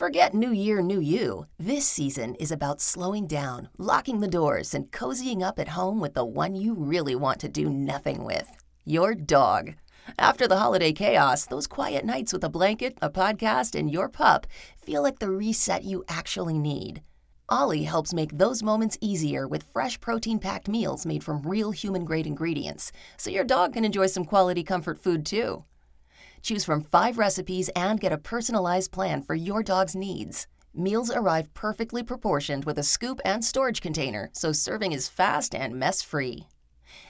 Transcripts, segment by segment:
Forget New Year, New You. This season is about slowing down, locking the doors, and cozying up at home with the one you really want to do nothing with. Your dog. After the holiday chaos, those quiet nights with a blanket, a podcast, and your pup feel like the reset you actually need. Ollie helps make those moments easier with fresh protein-packed meals made from real human-grade ingredients, so your dog can enjoy some quality comfort food too. Choose from 5 recipes and get a personalized plan for your dog's needs. Meals arrive perfectly proportioned with a scoop and storage container, so serving is fast and mess-free.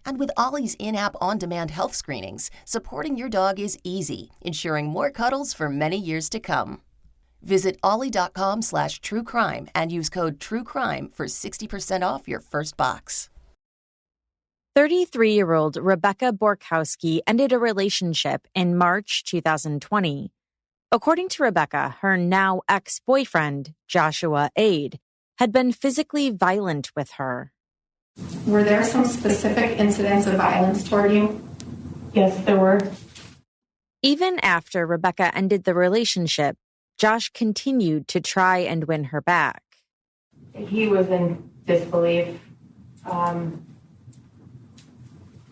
And with Ollie's in-app on-demand health screenings, supporting your dog is easy, ensuring more cuddles for many years to come. Visit ollie.com/truecrime and use code TRUECRIME for 60% off your first box. 33-year-old Rebecca Borkowski ended a relationship in March 2020. According to Rebecca, her now ex-boyfriend, Joshua Aide, had been physically violent with her. Were there some specific incidents of violence toward you? Yes, there were. Even after Rebecca ended the relationship, Josh continued to try and win her back. He was in disbelief,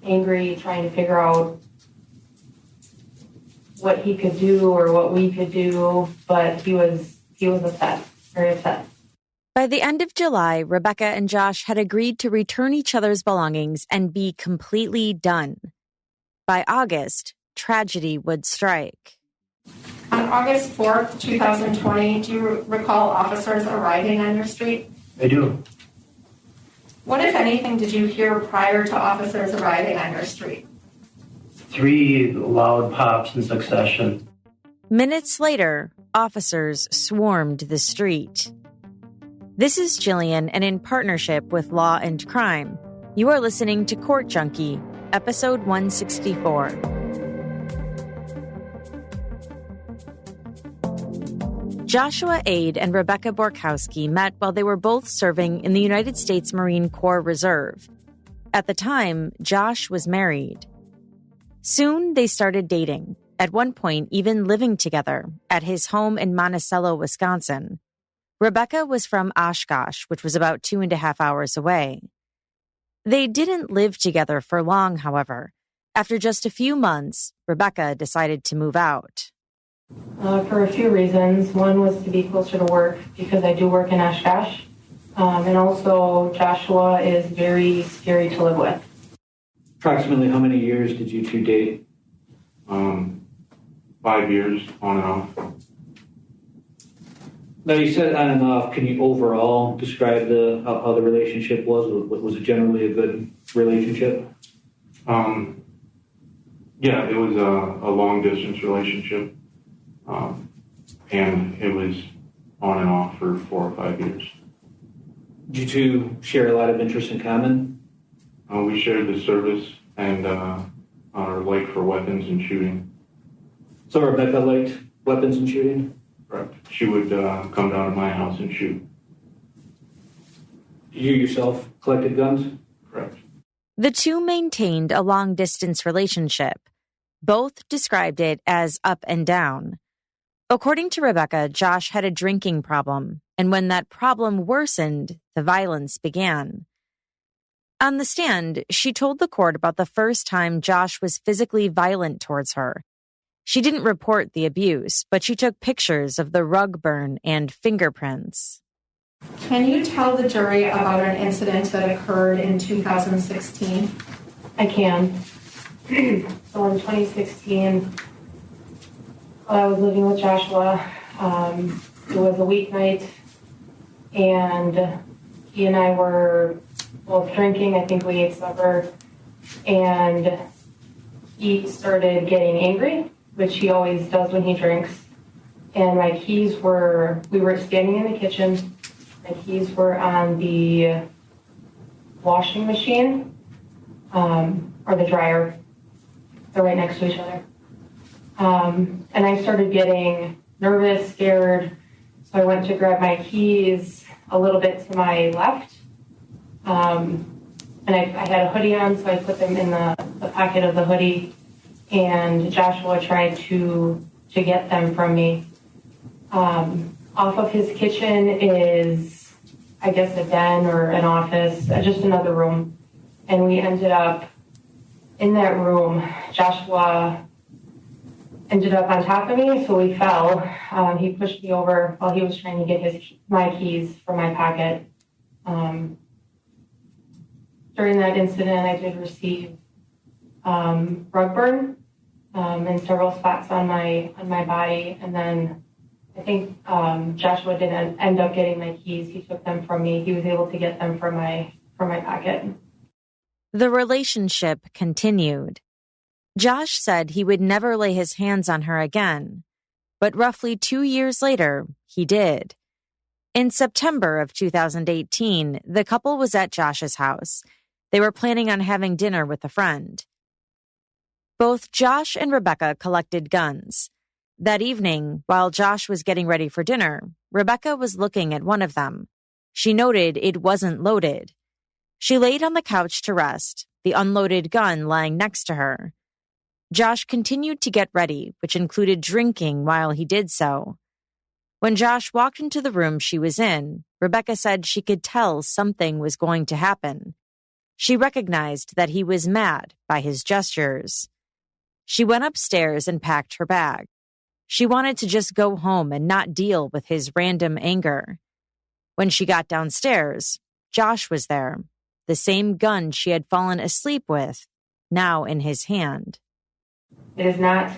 angry, trying to figure out what he could do or what we could do, but he was upset, very upset. By the end of July, Rebecca and Josh had agreed to return each other's belongings and be completely done. By August, tragedy would strike. On August 4th, 2020, do you recall officers arriving on your street? I do. What, if anything, did you hear prior to officers arriving on your street? 3 loud pops in succession. Minutes later, officers swarmed the street. This is Jillian, and in partnership with Law and Crime, you are listening to Court Junkie, episode 164. Joshua Aide and Rebecca Borkowski met while they were both serving in the United States Marine Corps Reserve. At the time, Josh was married. Soon, they started dating, at one point even living together at his home in Monticello, Wisconsin. Rebecca was from Oshkosh, which was about 2.5 hours away. They didn't live together for long, however. After just a few months, Rebecca decided to move out. For a few reasons. One was to be closer to work because I do work in Oshkosh. And also, Joshua is very scary to live with. Approximately how many years did you two date? 5 years, on and off. Now, you said on and off. Can you overall describe how the relationship was? Was it generally a good relationship? Yeah, it was a long-distance relationship. And it was on and off for 4 or 5 years. Did you two share a lot of interests in common? We shared the service and our like for weapons and shooting. So Rebecca liked weapons and shooting? Correct. She would come down to my house and shoot. You yourself collected guns? Correct. The two maintained a long-distance relationship. Both described it as up and down. According to Rebecca, Josh had a drinking problem, and when that problem worsened, the violence began. On the stand, she told the court about the first time Josh was physically violent towards her. She didn't report the abuse, but she took pictures of the rug burn and fingerprints. Can you tell the jury about an incident that occurred in 2016? I can. So in 2016, I was living with Joshua. It was a weeknight, and he and I were both drinking. I think we ate supper, and he started getting angry, which he always does when he drinks. And my keys we were standing in the kitchen. My keys were on the washing machine, or the dryer. They're right next to each other. And I started getting nervous, scared. So I went to grab my keys a little bit to my left. And I had a hoodie on, so I put them in the pocket of the hoodie. And Joshua tried to get them from me. All Off of his kitchen is, I guess, a den or an office, just another room. And we ended up in that room. Joshua ended up on top of me, so we fell. He pushed me over while he was trying to get my keys from my pocket. During that incident, I did receive rug burn in several spots on my body, and then I think Joshua didn't end up getting my keys. He took them from me. He was able to get them from my pocket. The relationship continued. Josh said he would never lay his hands on her again, but roughly 2 years later, he did. In September of 2018, the couple was at Josh's house. They were planning on having dinner with a friend. Both Josh and Rebecca collected guns. That evening, while Josh was getting ready for dinner, Rebecca was looking at one of them. She noted it wasn't loaded. She laid on the couch to rest, the unloaded gun lying next to her. Josh continued to get ready, which included drinking while he did so. When Josh walked into the room she was in, Rebecca said she could tell something was going to happen. She recognized that he was mad by his gestures. She went upstairs and packed her bag. She wanted to just go home and not deal with his random anger. When she got downstairs, Josh was there, the same gun she had fallen asleep with, now in his hand. It is not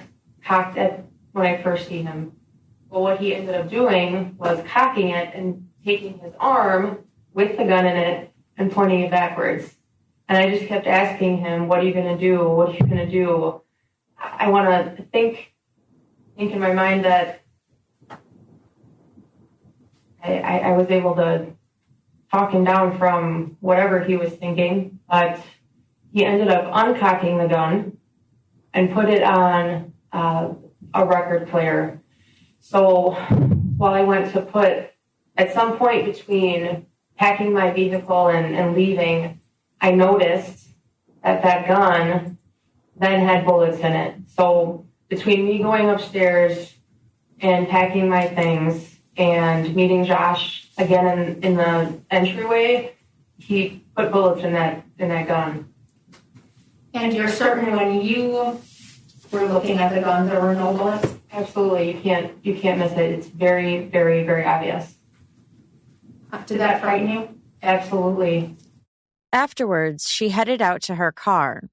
cocked at when I first see him. But what he ended up doing was cocking it and taking his arm with the gun in it and pointing it backwards. And I just kept asking him, what are you going to do? What are you going to do? I want to think in my mind that I was able to talk him down from whatever he was thinking, but he ended up uncocking the gun and put it on a record player. So while I went to put, at some point between packing my vehicle and leaving, I noticed that that gun then had bullets in it. So between me going upstairs and packing my things and meeting Josh again in the entryway, he put bullets in that gun. And you're certain when you were looking at the gun, there were no bullets? Absolutely, you can't miss it. It's very, very, very obvious. Did that frighten you? Absolutely. Afterwards, she headed out to her car.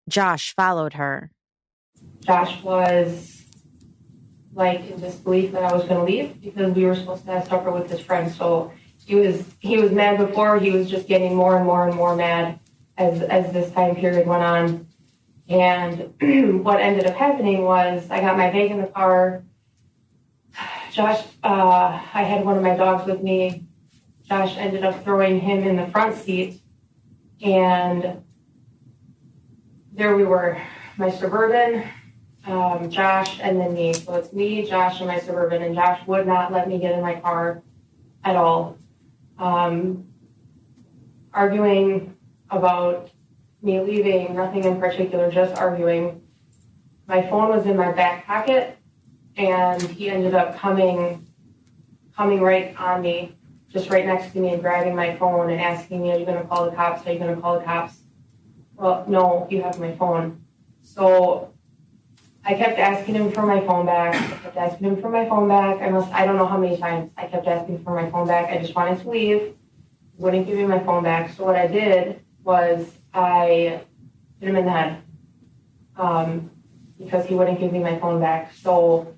Josh followed her. Josh was in disbelief that I was going to leave because we were supposed to have supper with his friend. So he was mad before. He was just getting more and more and more mad as this time period went on. And what ended up happening was I got my bag in the car. Josh, I had one of my dogs with me. Josh ended up throwing him in the front seat. And there we were, my Suburban, Josh, and then me. So it's me, Josh, and my Suburban. And Josh would not let me get in my car at all. Arguing about me leaving, nothing in particular, just arguing. My phone was in my back pocket, and he ended up coming right on me, just right next to me, and grabbing my phone and asking me, are you going to call the cops? Are you going to call the cops? Well, no, you have my phone. So I kept asking him for my phone back. I don't know how many times I kept asking for my phone back. I just wanted to leave. He wouldn't give me my phone back. So what I did was I hit him in the head because he wouldn't give me my phone back. So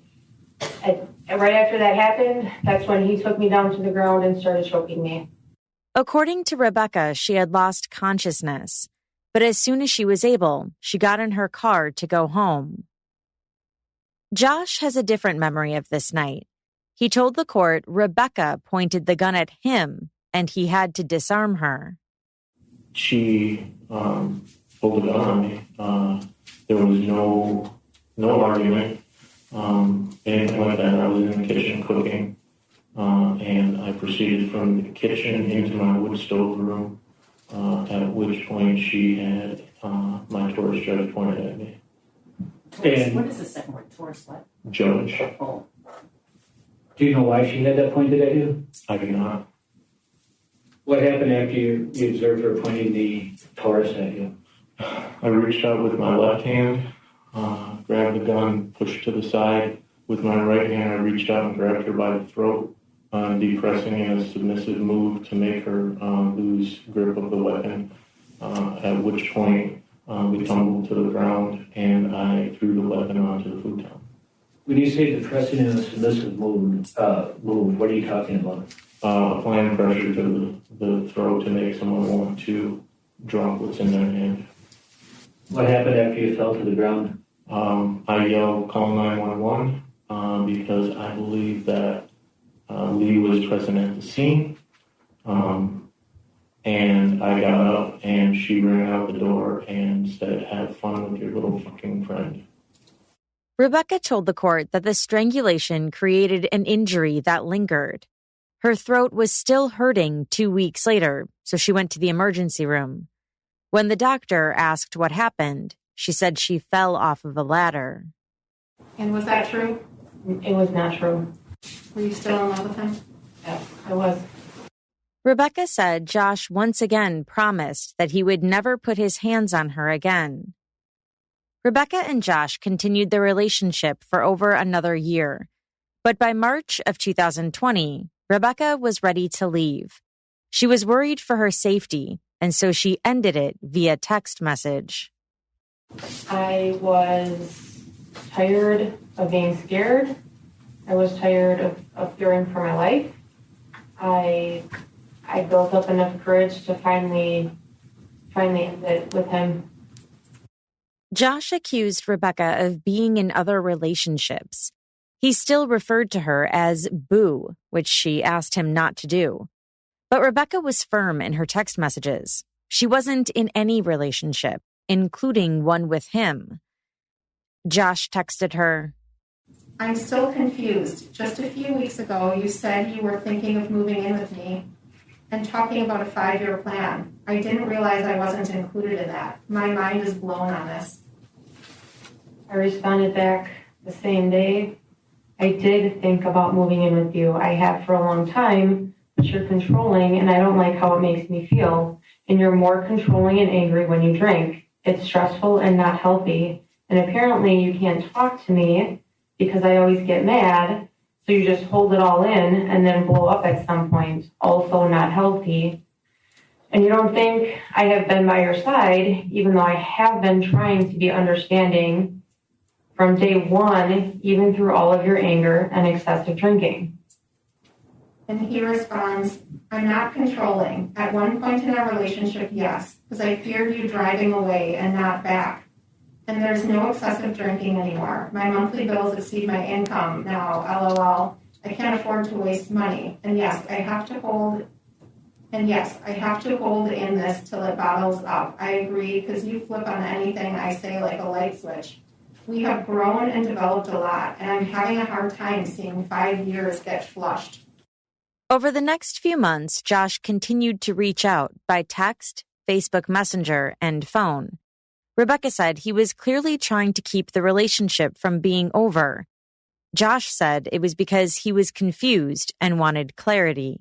right after that happened, that's when he took me down to the ground and started choking me. According to Rebecca, she had lost consciousness, but as soon as she was able, she got in her car to go home. Josh has a different memory of this night. He told the court Rebecca pointed the gun at him and he had to disarm her. She pulled a gun on me. There was no argument, anything like that. I was in the kitchen cooking, and I proceeded from the kitchen into my wood stove room, at which point she had my Taurus judge pointed at me. What is the second word? Taurus what? Judge. Oh. Do you know why she had that pointed at you? I do not. What happened after you observed her pointing the Taurus at you? I reached out with my left hand, grabbed the gun, pushed to the side. With my right hand, I reached out and grabbed her by the throat, depressing in a submissive move to make her lose grip of the weapon, at which point we tumbled to the ground and I threw the weapon onto the futon. When you say depressing in a submissive move, what are you talking about? Applying pressure to the throat to make someone want to drop what's in their hand. What happened after you fell to the ground? I yelled, "Call 911," because I believe that Lee was present at the scene. And I got up and she ran out the door and said, "Have fun with your little fucking friend." Rebecca told the court that the strangulation created an injury that lingered. Her throat was still hurting 2 weeks later, so she went to the emergency room. When the doctor asked what happened, she said she fell off of a ladder. And was that true? It was not true. Were you still in love with him? Yes, I was. Rebecca said Josh once again promised that he would never put his hands on her again. Rebecca and Josh continued their relationship for over another year. But by March of 2020, Rebecca was ready to leave. She was worried for her safety, and so she ended it via text message. I was tired of being scared. I was tired of fearing for my life. I built up enough courage to finally end it with him. Josh accused Rebecca of being in other relationships. He still referred to her as Boo, which she asked him not to do. But Rebecca was firm in her text messages. She wasn't in any relationship, including one with him. Josh texted her, I'm still confused. Just a few weeks ago, you said you were thinking of moving in with me and talking about a 5-year plan. I didn't realize I wasn't included in that. My mind is blown on this. I responded back the same day. I did think about moving in with you. I have for a long time, but you're controlling and I don't like how it makes me feel. And you're more controlling and angry when you drink. It's stressful and not healthy. And apparently you can't talk to me because I always get mad. So you just hold it all in and then blow up at some point. Also not healthy. And you don't think I have been by your side, even though I have been trying to be understanding from day one, even through all of your anger and excessive drinking. And he responds, I'm not controlling. At one point in our relationship, yes, because I feared you driving away and not back. And there's no excessive drinking anymore. My monthly bills exceed my income now, LOL. I can't afford to waste money. And yes, I have to hold in this till it bottles up. I agree, because you flip on anything I say like a light switch. We have grown and developed a lot, and I'm having a hard time seeing 5 years get flushed. Over the next few months, Josh continued to reach out by text, Facebook Messenger, and phone. Rebecca said he was clearly trying to keep the relationship from being over. Josh said it was because he was confused and wanted clarity.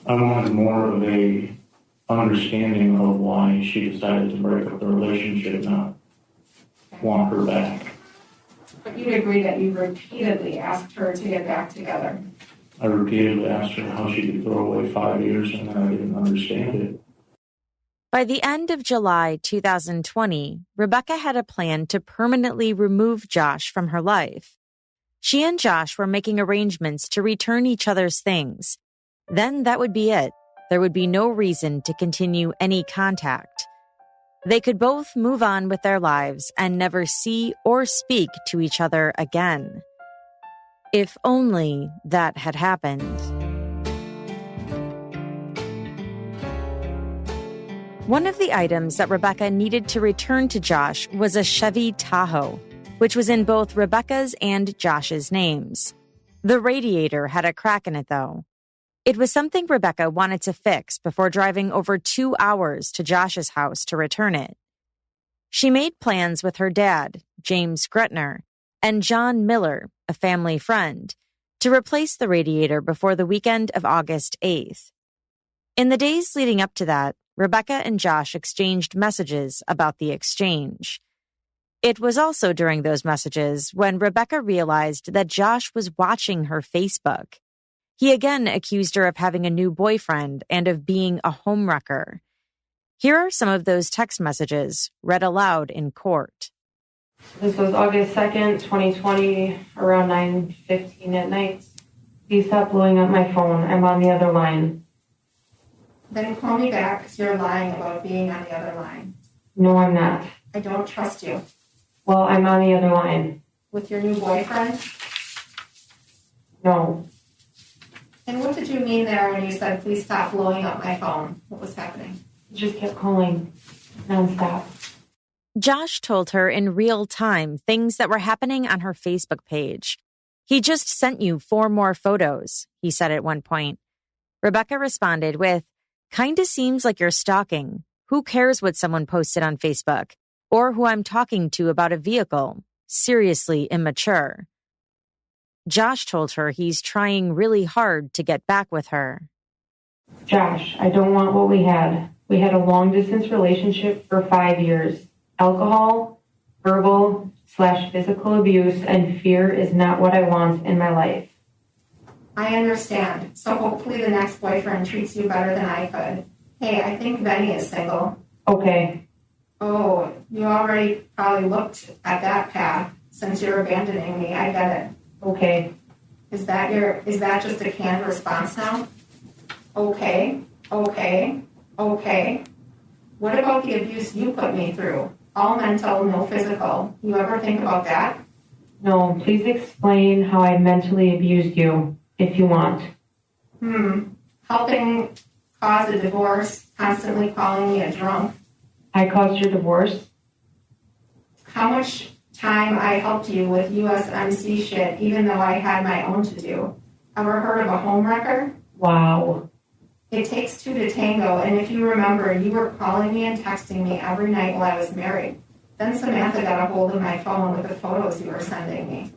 I wanted more of a understanding of why she decided to break up the relationship, not want her back. But you'd agree that you repeatedly asked her to get back together. I repeatedly asked her how she could throw away 5 years, and then I didn't understand it. By the end of July 2020, Rebecca had a plan to permanently remove Josh from her life. She and Josh were making arrangements to return each other's things. Then that would be it. There would be no reason to continue any contact. They could both move on with their lives and never see or speak to each other again. If only that had happened. One of the items that Rebecca needed to return to Josh was a Chevy Tahoe, which was in both Rebecca's and Josh's names. The radiator had a crack in it, though. It was something Rebecca wanted to fix before driving over 2 hours to Josh's house to return it. She made plans with her dad, James Gretner, and John Miller, a family friend, to replace the radiator before the weekend of August 8th. In the days leading up to that, Rebecca and Josh exchanged messages about the exchange. It was also during those messages when Rebecca realized that Josh was watching her Facebook. He again accused her of having a new boyfriend and of being a homewrecker. Here are some of those text messages read aloud in court. This was August 2nd, 2020, around 9:15 at night. Please stop blowing up my phone. I'm on the other line. Then call me back because you're lying about being on the other line. No, I'm not. I don't trust you. Well, I'm on the other line. With your new boyfriend? No. And what did you mean there when you said, please stop blowing up my phone? What was happening? He just kept calling nonstop. Josh told her in real time things that were happening on her Facebook page. He just sent you 4 more photos, he said at one point. Rebecca responded with, kinda seems like you're stalking. Who cares what someone posted on Facebook? Or who I'm talking to about a vehicle? Seriously immature. Josh told her he's trying really hard to get back with her. Josh, I don't want what we had. We had a long-distance relationship for 5 years. Alcohol, verbal/physical abuse, and fear is not what I want in my life. I understand. So hopefully the next boyfriend treats you better than I could. Hey, I think Benny is single. Okay. Oh, you already probably looked at that path since you're abandoning me. I get it. Okay. Is that just a canned response now? Okay. What about the abuse you put me through? All mental, no physical. You ever think about that? No, please explain how I mentally abused you, if you want. Helping cause a divorce, constantly calling me a drunk. I caused your divorce? How much time I helped you with USMC shit, even though I had my own to do. Ever heard of a homewrecker? Wow. It takes 2 to tango, and if you remember, you were calling me and texting me every night while I was married. Then Samantha got a hold of my phone with the photos you were sending me.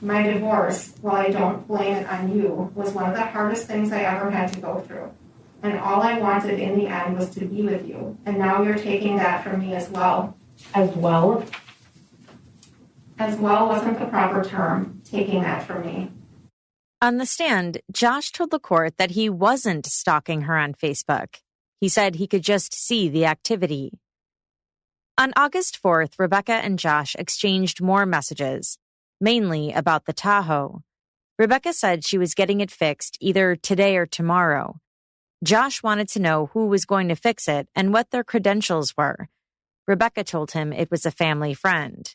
My divorce, while I don't blame it on you, was one of the hardest things I ever had to go through. And all I wanted in the end was to be with you. And now you're taking that from me as well. As well? As well wasn't the proper term, taking that from me. On the stand, Josh told the court that he wasn't stalking her on Facebook. He said he could just see the activity. On August 4th, Rebecca and Josh exchanged more messages, mainly about the Tahoe. Rebecca said she was getting it fixed either today or tomorrow. Josh wanted to know who was going to fix it and what their credentials were. Rebecca told him it was a family friend.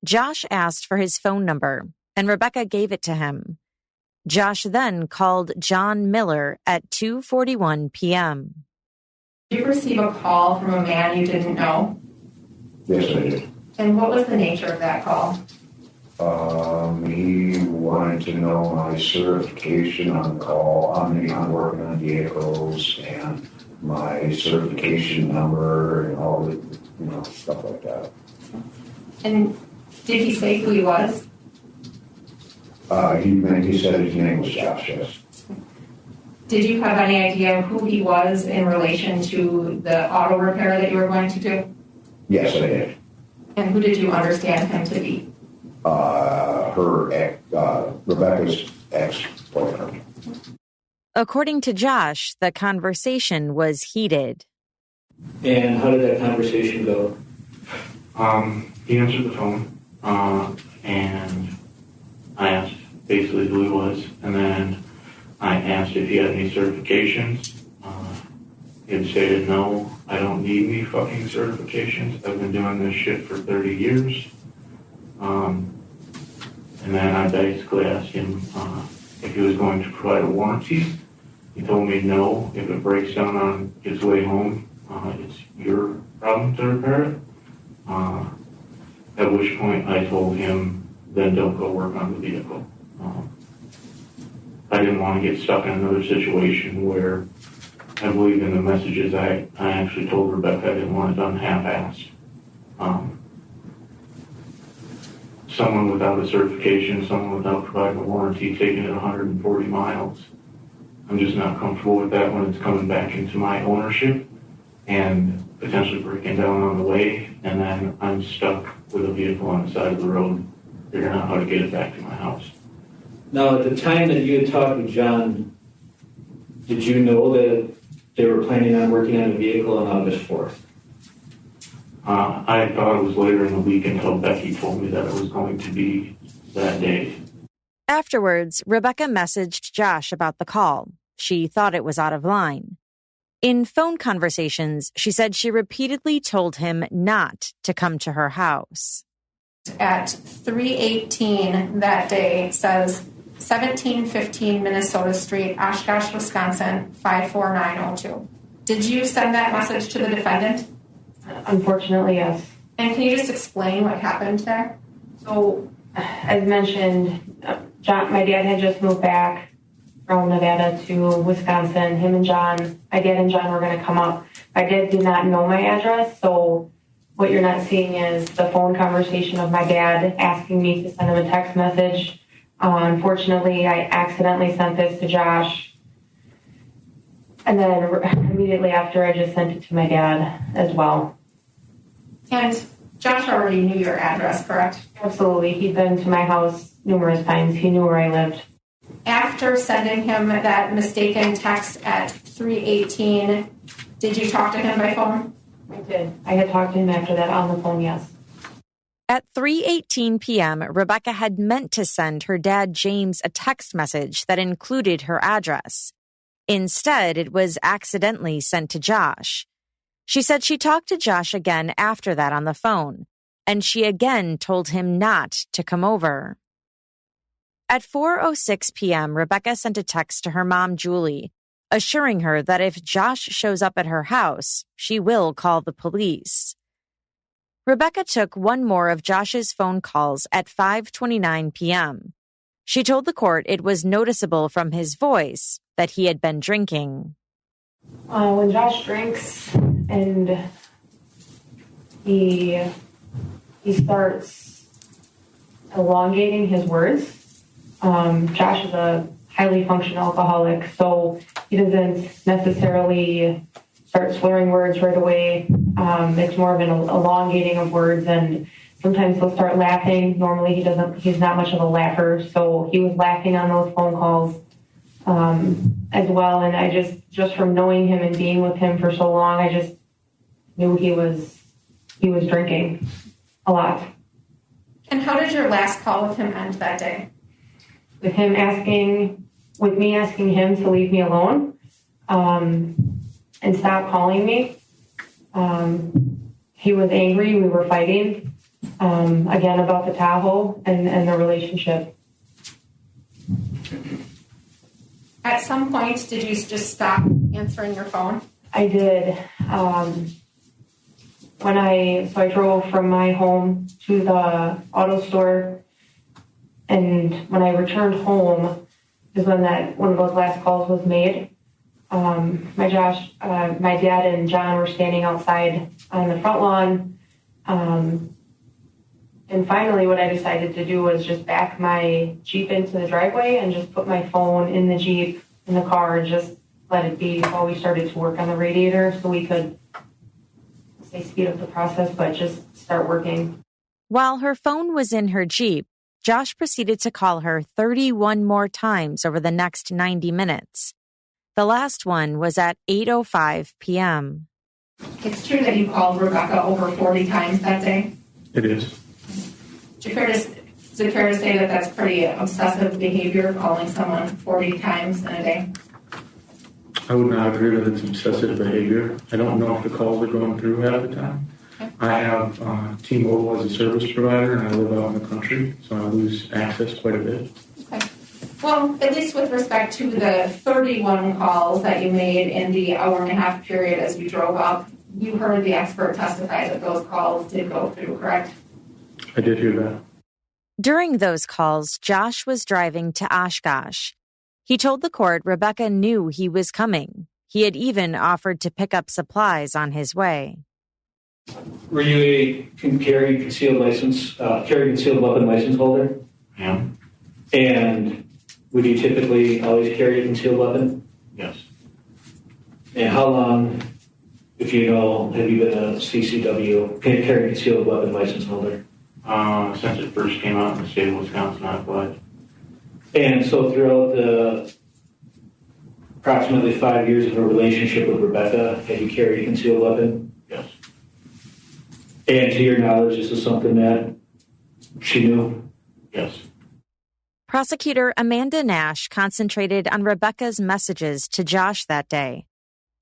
Josh asked for his phone number, and Rebecca gave it to him. Josh then called John Miller at 2:41 p.m. Did you receive a call from a man you didn't know? Yes, I did. And what was the nature of that call? He wanted to know my certification on call, on working on vehicles, and my certification number, and all the, stuff like that. And did he say who he was? He said his name was Josh, yes. Did you have any idea who he was in relation to the auto repair that you were going to do? Yes, I did. And who did you understand him to be? Rebecca's ex-boyfriend. According to Josh, the conversation was heated. And how did that conversation go? He answered the phone, and I asked basically who he was, and then I asked if he had any certifications. He had stated, no, I don't need any fucking certifications. I've been doing this shit for 30 years. And then I basically asked him if he was going to provide a warranty. He told me no, if it breaks down on its way home, it's your problem to repair it. At which point I told him, then don't go work on the vehicle. I didn't want to get stuck in another situation where I believe in the messages I actually told Rebecca I didn't want it done half-assed. someone without a certification, someone without providing a warranty, taking it 140 miles. I'm just not comfortable with that when it's coming back into my ownership and potentially breaking down on the way, and then I'm stuck with a vehicle on the side of the road, figuring out how to get it back to my house. Now, at the time that you had talked with John, did you know that they were planning on working on a vehicle on August 4th? I thought it was later in the week until Becky told me that it was going to be that day. Afterwards, Rebecca messaged Josh about the call. She thought it was out of line. In phone conversations, she said she repeatedly told him not to come to her house. At 3:18 that day, it says 1715 Minnesota Street, Oshkosh, Wisconsin, 54902. Did you send that message to the defendant? Unfortunately, yes. And can you just explain what happened there? So, as mentioned, my dad had just moved back from Nevada to Wisconsin. My dad and John were going to come up. My dad did not know my address, so what you're not seeing is the phone conversation of my dad asking me to send him a text message. Unfortunately, I accidentally sent this to Josh, and then immediately after, I just sent it to my dad as well. And Josh already knew your address, correct? Absolutely. He'd been to my house numerous times. He knew where I lived. After sending him that mistaken text at 3:18, did you talk to him by phone? I did. I had talked to him after that on the phone, yes. At 3:18 p.m., Rebecca had meant to send her dad James a text message that included her address. Instead, it was accidentally sent to Josh. She said she talked to Josh again after that on the phone, and she again told him not to come over. At 4:06 p.m., Rebecca sent a text to her mom, Julie, assuring her that if Josh shows up at her house, she will call the police. Rebecca took one more of Josh's phone calls at 5:29 p.m. She told the court it was noticeable from his voice that he had been drinking. When Josh drinks and he starts elongating his words, Josh is a highly functional alcoholic, so he doesn't necessarily start slurring words right away. It's more of an elongating of words, and sometimes he'll start laughing. Normally he's not much of a laugher, so he was laughing on those phone calls as well. And I just from knowing him and being with him for so long, I just knew he was drinking a lot. And how did your last call with him end that day? With me asking him to leave me alone and stop calling me. He was angry. We were fighting again about the Tahoe and the relationship. At some point, did you just stop answering your phone? I did. I drove from my home to the auto store, and when I returned home is when one of those last calls was made. My dad and John were standing outside on the front lawn. And finally, what I decided to do was just back my Jeep into the driveway and just put my phone in the Jeep, in the car, and just let it be while we started to work on the radiator so we could, speed up the process, but just start working. While her phone was in her Jeep, Josh proceeded to call her 31 more times over the next 90 minutes. The last one was at 8:05 p.m. It's true that you called Rebecca over 40 times that day? It is. Is it fair to say that that's pretty obsessive behavior, calling someone 40 times in a day? I would not agree that it's obsessive behavior. I don't know if the calls are going through half the time. Okay. I have T-Mobile as a service provider, and I live out in the country, so I lose access quite a bit. Okay. Well, at least with respect to the 31 calls that you made in the hour-and-a-half period as you drove up, you heard the expert testify that those calls did go through, correct? I did hear that. During those calls, Josh was driving to Oshkosh. He told the court Rebecca knew he was coming. He had even offered to pick up supplies on his way. Were you a carry concealed weapon license holder? Yeah. And would you typically always carry a concealed weapon? Yes. And how long, if you know, have you been a CCW, carry concealed weapon license holder? Since it first came out in the state of Wisconsin, I applied. And so throughout the approximately 5 years of a relationship with Rebecca, have you carried a concealed weapon? Yes. And to your knowledge, this is something that she knew? Yes. Prosecutor Amanda Nash concentrated on Rebecca's messages to Josh that day,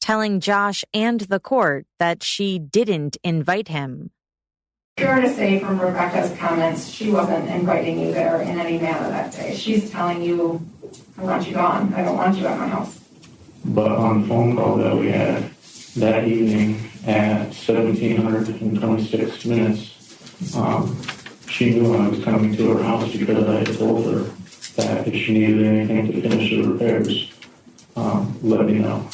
telling Josh and the court that she didn't invite him. Fair to say from Rebecca's comments, she wasn't inviting you there in any manner that day. She's telling you, I want you gone. I don't want you at my house. But on the phone call that we had that evening at 1726 minutes, she knew I was coming to her house because I had told her that if she needed anything to finish the repairs, let me know.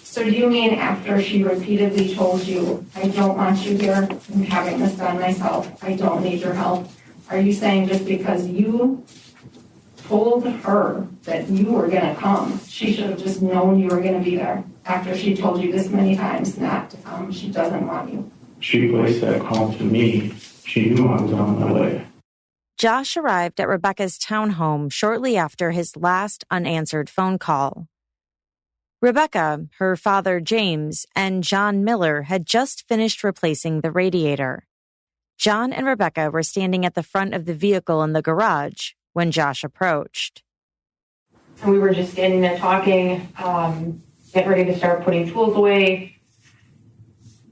So do you mean after she repeatedly told you, I don't want you here, I'm having this done myself, I don't need your help, are you saying just because you told her that you were going to come, she should have just known you were going to be there after she told you this many times not to come? She doesn't want you. She placed that call to me. She knew I was on my way. Josh arrived at Rebecca's townhome shortly after his last unanswered phone call. Rebecca, her father James, and John Miller had just finished replacing the radiator. John and Rebecca were standing at the front of the vehicle in the garage when Josh approached. And we were just standing there talking, getting ready to start putting tools away.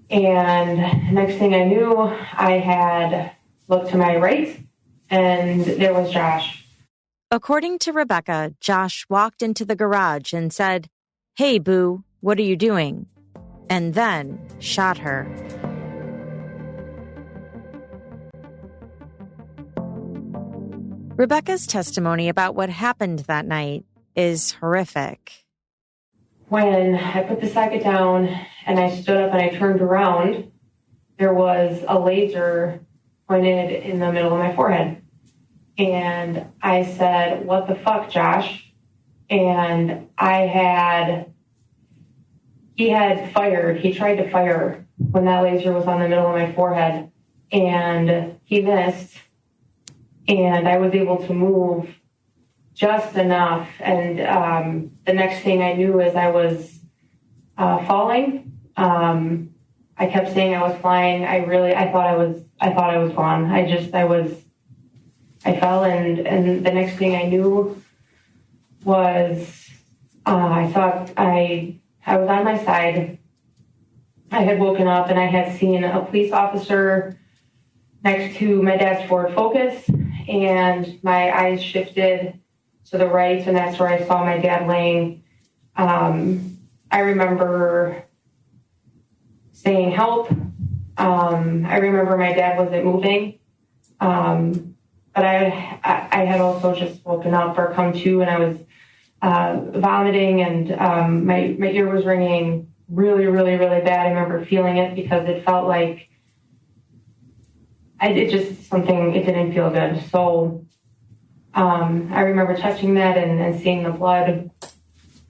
And next thing I knew, I had looked to my right, and there was Josh. According to Rebecca, Josh walked into the garage and said, "Hey, boo, what are you doing?" And then shot her. Rebecca's testimony about what happened that night is horrific. When I put the socket down and I stood up and I turned around, there was a laser pointed in the middle of my forehead. And I said, "What the fuck, Josh?" And he tried to fire when that laser was on the middle of my forehead, and he missed, and I was able to move just enough. And the next thing I knew is I was falling. I kept saying I was flying. I thought I was gone. I fell, and the next thing I knew was I thought I was on my side. I had woken up and I had seen a police officer next to my dad's Ford Focus, and my eyes shifted to the right, and that's where I saw my dad laying. I remember saying help. I remember my dad wasn't moving. But I had also just woken up or come to, and I was vomiting, and my ear was ringing really, really, really bad. I remember feeling it because it felt like it didn't feel good. So I remember touching that and seeing the blood,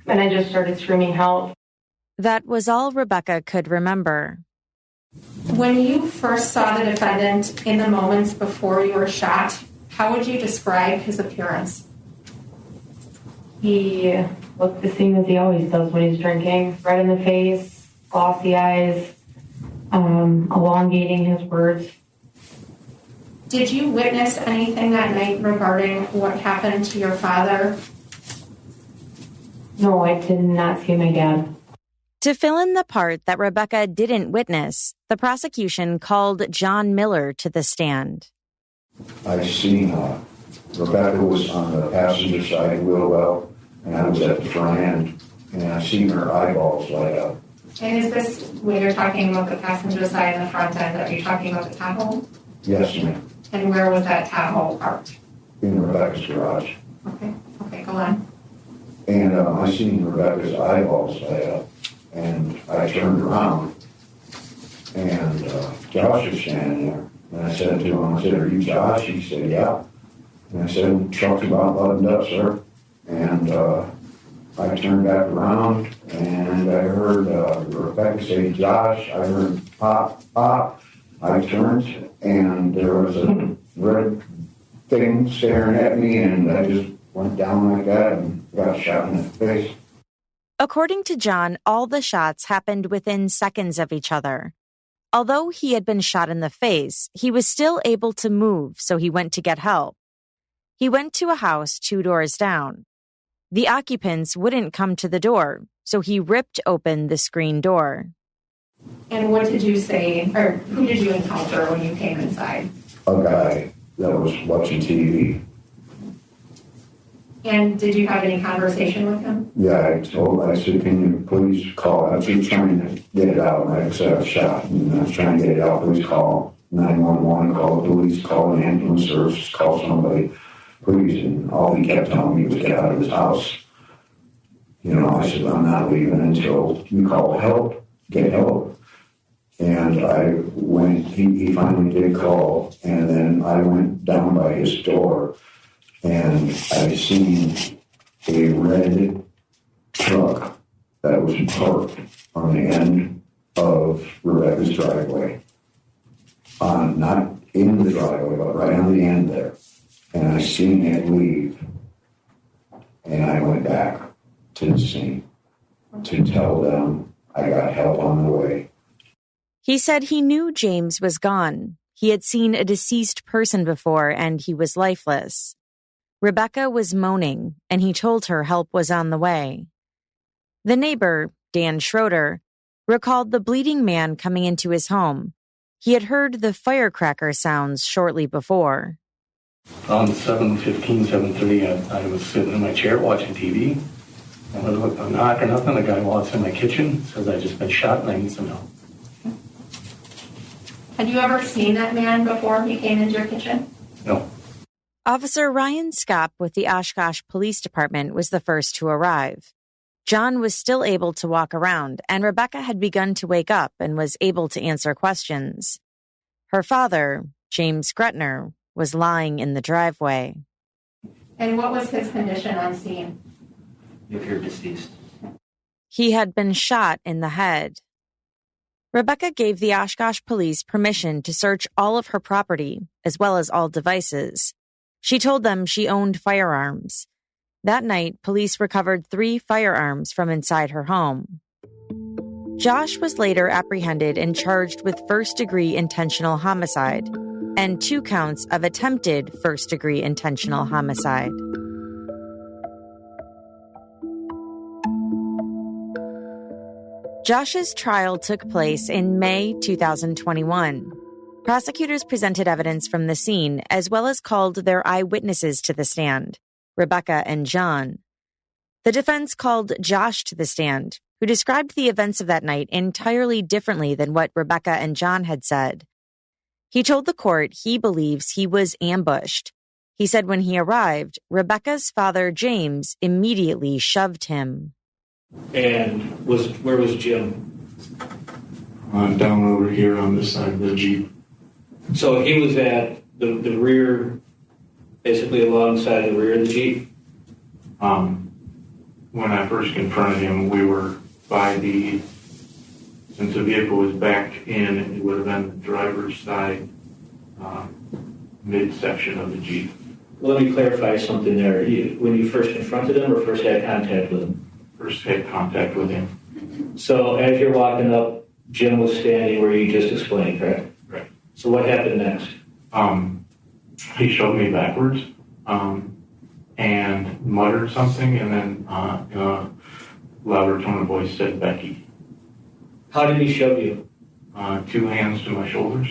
and I just started screaming help. That was all Rebecca could remember. When you first saw the defendant in the moments before you were shot, how would you describe his appearance? He looked the same as he always does when he's drinking. Red in the face, glossy eyes, elongating his words. Did you witness anything that night regarding what happened to your father? No, I did not see my dad. To fill in the part that Rebecca didn't witness, the prosecution called John Miller to the stand. I seen Rebecca was on the passenger side wheel well, and I was at the front end, and I seen her eyeballs light up. And is this when you're talking about the passenger side and the front end? Are you talking about the Tahoe? Yes, ma'am. And where was that Tahoe parked? In Rebecca's garage. Okay, go on. And I seen Rebecca's eyeballs light up, and I turned around, and Josh is standing there. And I said to him, I said, are you Josh? He said, yeah. And I said, truck's about buttoned up, sir. And I turned back around, and I heard Rebecca say, Josh. I heard pop, pop. I turned, and there was a red thing staring at me, and I just went down like that and got shot in the face. According to John, all the shots happened within seconds of each other. Although he had been shot in the face, he was still able to move, so he went to get help. He went to a house 2 doors down. The occupants wouldn't come to the door, so he ripped open the screen door. And what did you say, or who did you encounter when you came inside? A guy that was watching TV. And did you have any conversation with him? Yeah, I said, can you please call? I was just trying to get it out. I said, I was shot, and I was trying to get it out. Please call 911, call the police, call an ambulance service, call somebody, please. And all he kept telling me was get out of his house. You know, I said, I'm not leaving until you call help, get help. And I went, he finally did call, and then I went down by his door, and I seen a red truck that was parked on the end of Rebecca's driveway. Not in the driveway, but right on the end there. And I seen it leave. And I went back to the scene to tell them I got help on the way. He said he knew James was gone. He had seen a deceased person before, and he was lifeless. Rebecca was moaning, and he told her help was on the way. The neighbor, Dan Schroeder, recalled the bleeding man coming into his home. He had heard the firecracker sounds shortly before. Around 7:15, 7:30, I was sitting in my chair watching TV. And I was looking, I'm knocking up, and the guy walks in my kitchen, says I just been shot and I need some help. Had you ever seen that man before he came into your kitchen? No. Officer Ryan Scopp with the Oshkosh Police Department was the first to arrive. John was still able to walk around, and Rebecca had begun to wake up and was able to answer questions. Her father, James Gretner, was lying in the driveway. And what was his condition on scene? If you're deceased. He had been shot in the head. Rebecca gave the Oshkosh police permission to search all of her property, as well as all devices. She told them she owned firearms. That night, police recovered 3 firearms from inside her home. Josh was later apprehended and charged with first-degree intentional homicide and 2 counts of attempted first-degree intentional homicide. Josh's trial took place in May 2021. Prosecutors presented evidence from the scene, as well as called their eyewitnesses to the stand, Rebecca and John. The defense called Josh to the stand, who described the events of that night entirely differently than what Rebecca and John had said. He told the court he believes he was ambushed. He said when he arrived, Rebecca's father, James, immediately shoved him. And where was Jim? Down over here on this side of the Jeep. So he was at the rear, basically alongside the rear of the Jeep? When I first confronted him, we were by since the vehicle was backed in, it would have been the driver's side midsection of the Jeep. Let me clarify something there. When you first confronted him or first had contact with him? First had contact with him. So as you're walking up, Jim was standing where you just explained, correct? Right. So what happened next? He shoved me backwards and muttered something, and then in a louder tone of voice said, Becky. How did he shove you? 2 hands to my shoulders.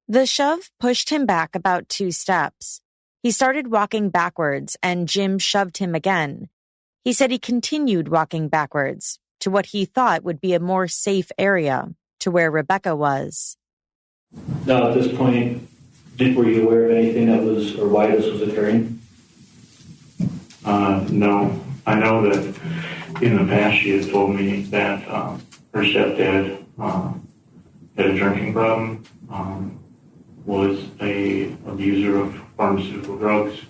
The shove pushed him back about 2 steps. He started walking backwards, and Jim shoved him again. He said he continued walking backwards to what he thought would be a more safe area, to where Rebecca was. Now, at this point, were you aware of anything that was, or why this was occurring? No. I know that in the past she had told me that her stepdad had a drinking problem, was a abuser of pharmaceutical drugs.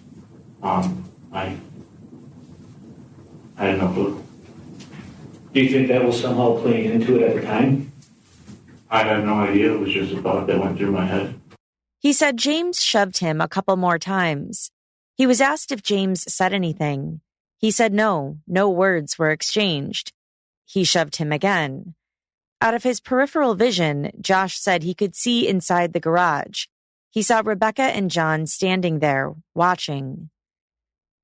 I had no clue. Do you think that was somehow playing into it at the time? I had no idea. It was just a thought that went through my head. He said James shoved him a couple more times. He was asked if James said anything. He said no words were exchanged. He shoved him again. Out of his peripheral vision, Josh said he could see inside the garage. He saw Rebecca and John standing there, watching.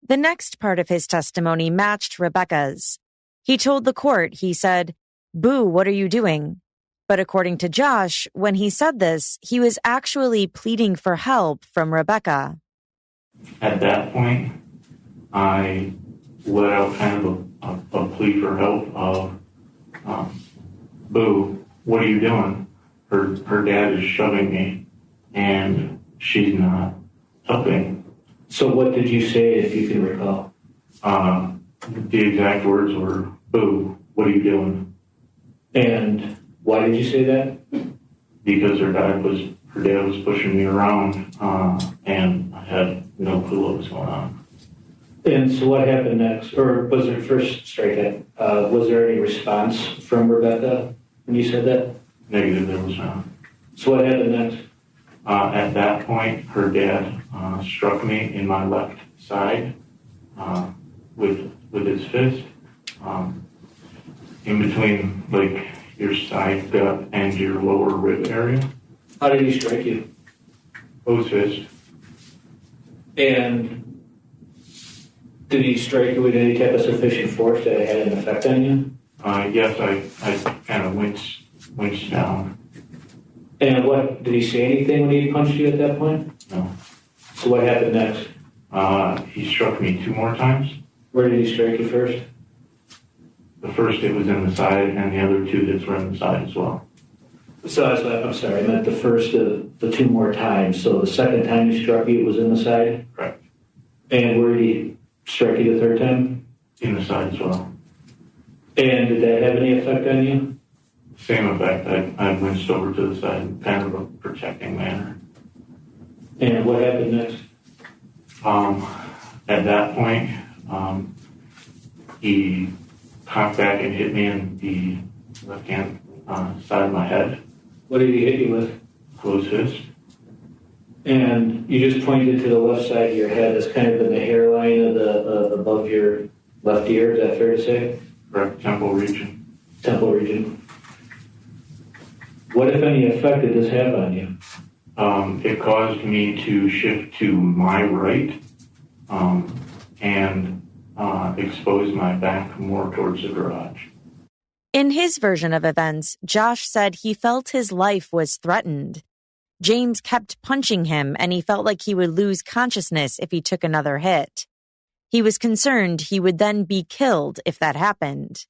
The next part of his testimony matched Rebecca's. He told the court, he said, "Boo, what are you doing?" But according to Josh, when he said this, he was actually pleading for help from Rebecca. At that point, I let out kind of a plea for help of, "Boo, what are you doing? Her dad is shoving me, and she's not helping." So what did you say, if you can recall? The exact words were, "Boo, what are you doing?" And why did you say that? Because her dad was pushing me around, and I had no clue what was going on. And so what happened next? Or was there first strikeout? Was there any response from Rebecca when you said that? Negative, there was not. So what happened next? At that point, her dad struck me in my left side with his fist, in between like your side gut and your lower rib area. How did he strike you? Closed fist. And did he strike you with any type of sufficient force that it had an effect on you? Yes, I kind of winched down. And what, did he say anything when he punched you at that point? No. So what happened next? He struck me 2 more times. Where did he strike you first? The first hit was in the side, and the other 2 hits were in the side as well. So I'm sorry, I meant the first, the 2 more times. So the second time he struck you, it was in the side? Correct. And where did he strike you the third time? In the side as well. And did that have any effect on you? Same effect. I winched over to the side in kind of a protecting manner. And what happened next? At that point, he cocked back and hit me in the left-hand side of my head. What did he hit you with? Closed fist. And you just pointed to the left side of your head. That's kind of in the hairline of the above your left ear. Is that fair to say? Correct. Temple region. Temple region. What, if any, effect did this have on you? It caused me to shift to my right and expose my back more towards the garage. In his version of events, Josh said he felt his life was threatened. James kept punching him, and he felt like he would lose consciousness if he took another hit. He was concerned he would then be killed if that happened.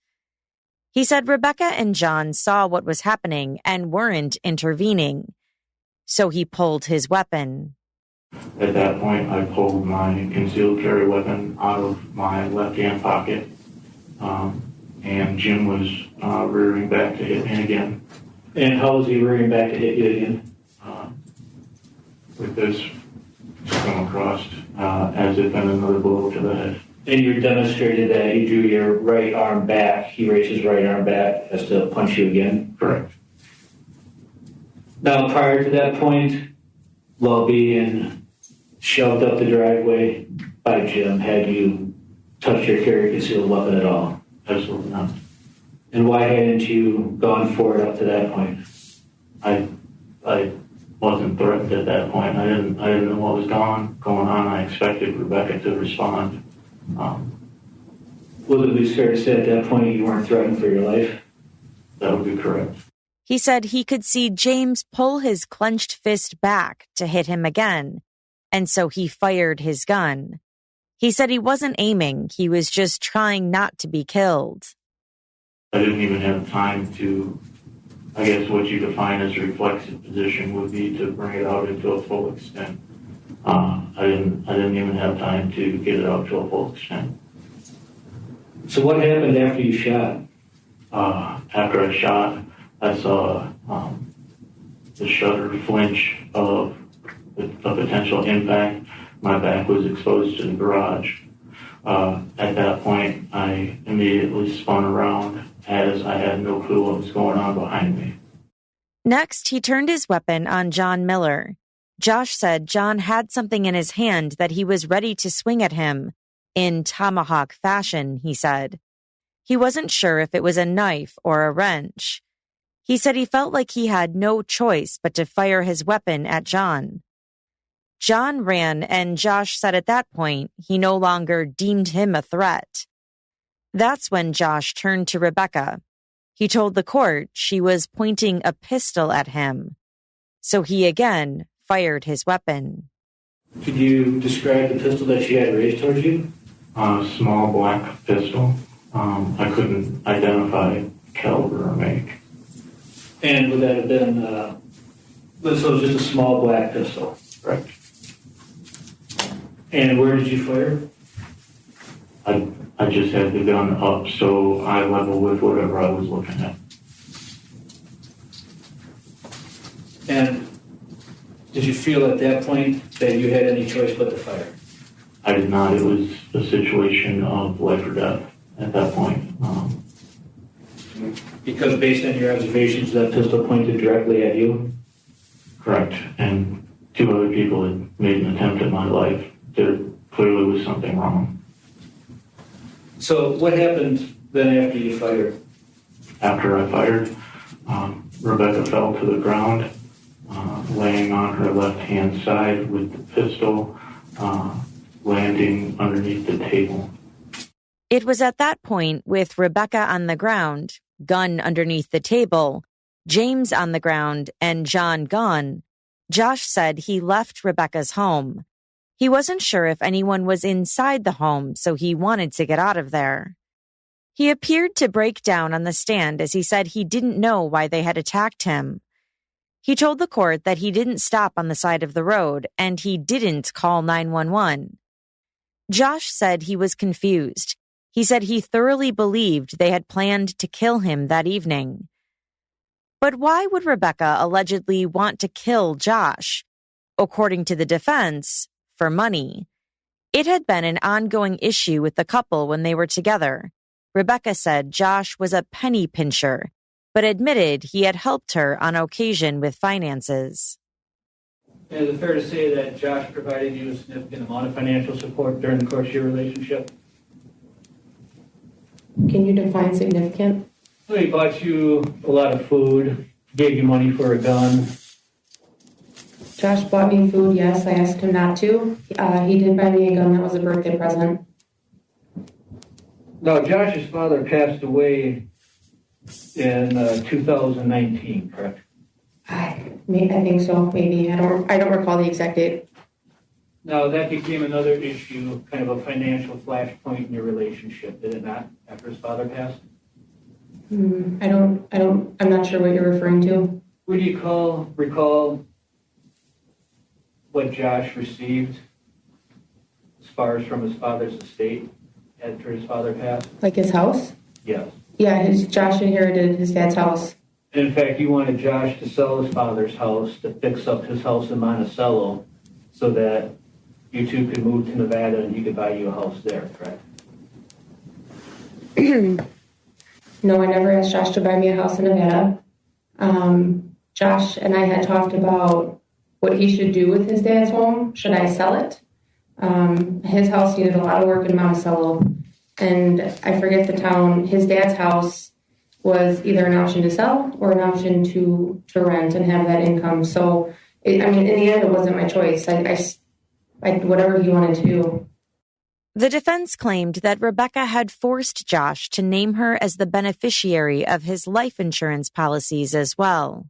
He said Rebecca and John saw what was happening and weren't intervening. So he pulled his weapon. At that point, I pulled my concealed carry weapon out of my left-hand pocket, and Jim was rearing back to hit me again. And how was he rearing back to hit you again? With this come across as if in another blow to the head. And you demonstrated that you drew your right arm back. He raised his right arm back as to punch you again? Correct. Now, prior to that point, while being shoved up the driveway by Jim, had you touched your carry concealed weapon at all? Absolutely not. And why hadn't you gone for it up to that point? I wasn't threatened at that point. I didn't know what was going on. I expected Rebecca to respond. Would it be fair to say at that point you weren't threatened for your life? That would be correct. He said he could see James pull his clenched fist back to hit him again, and so he fired his gun. He said he wasn't aiming, he was just trying not to be killed. I didn't even have time to, I guess what you define as a reflexive position would be to bring it out into a full extent. I didn't even have time to get it out to a full extent. So what happened after you shot? After I shot, I saw the shudder flinch of a potential impact. My back was exposed to the garage. At that point, I immediately spun around as I had no clue what was going on behind me. Next, he turned his weapon on John Miller. Josh said John had something in his hand that he was ready to swing at him. In tomahawk fashion, he said. He wasn't sure if it was a knife or a wrench. He said he felt like he had no choice but to fire his weapon at John. John ran, and Josh said at that point he no longer deemed him a threat. That's when Josh turned to Rebecca. He told the court she was pointing a pistol at him. So he again fired his weapon. Could you describe the pistol that she had raised towards you? A small black pistol. I couldn't identify caliber or make. And would that have been, so it was just a small black pistol? Correct. And where did you fire? I just had the gun up, so I leveled with whatever I was looking at. And did you feel at that point that you had any choice but to fire? I did not. It was a situation of life or death at that point. Because based on your observations, that pistol pointed directly at you? Correct. And two other people had made an attempt at my life. There clearly was something wrong. So what happened then after you fired? After I fired, Rebecca fell to the ground, laying on her left-hand side with the pistol landing underneath the table. It was at that point, with Rebecca on the ground, gun underneath the table, James on the ground, and John gone, Josh said he left Rebecca's home. He wasn't sure if anyone was inside the home, so he wanted to get out of there. He appeared to break down on the stand as he said he didn't know why they had attacked him. He told the court that he didn't stop on the side of the road and he didn't call 911. Josh said he was confused. He said he thoroughly believed they had planned to kill him that evening. But why would Rebecca allegedly want to kill Josh? According to the defense, for money. It had been an ongoing issue with the couple when they were together. Rebecca said Josh was a penny pincher, but admitted he had helped her on occasion with finances. Is it fair to say that Josh provided you a significant amount of financial support during the course of your relationship? Can you define significant? Well, he bought you a lot of food, gave you money for a gun. Josh bought me food, yes. I asked him not to. He did buy me a gun. That was a birthday present. Now, Josh's father passed away in 2019, correct? I think so, maybe. I don't recall the exact date. Now, that became another issue, kind of a financial flashpoint in your relationship, did it not, after his father passed? I'm not sure what you're referring to. Would you recall what Josh received as far as from his father's estate after his father passed? Like his house? Yes. Yeah, Josh inherited his dad's house. In fact, you wanted Josh to sell his father's house to fix up his house in Monticello so that you two could move to Nevada and he could buy you a house there, correct? No, I never asked Josh to buy me a house in Nevada. Josh and I had talked about what he should do with his dad's home. Should I sell it? His house needed a lot of work in Monticello, and I forget the town. His dad's house was either an option to sell or an option to rent and have that income. So, in the end, it wasn't my choice. I whatever he wanted to do. The defense claimed that Rebecca had forced Josh to name her as the beneficiary of his life insurance policies as well.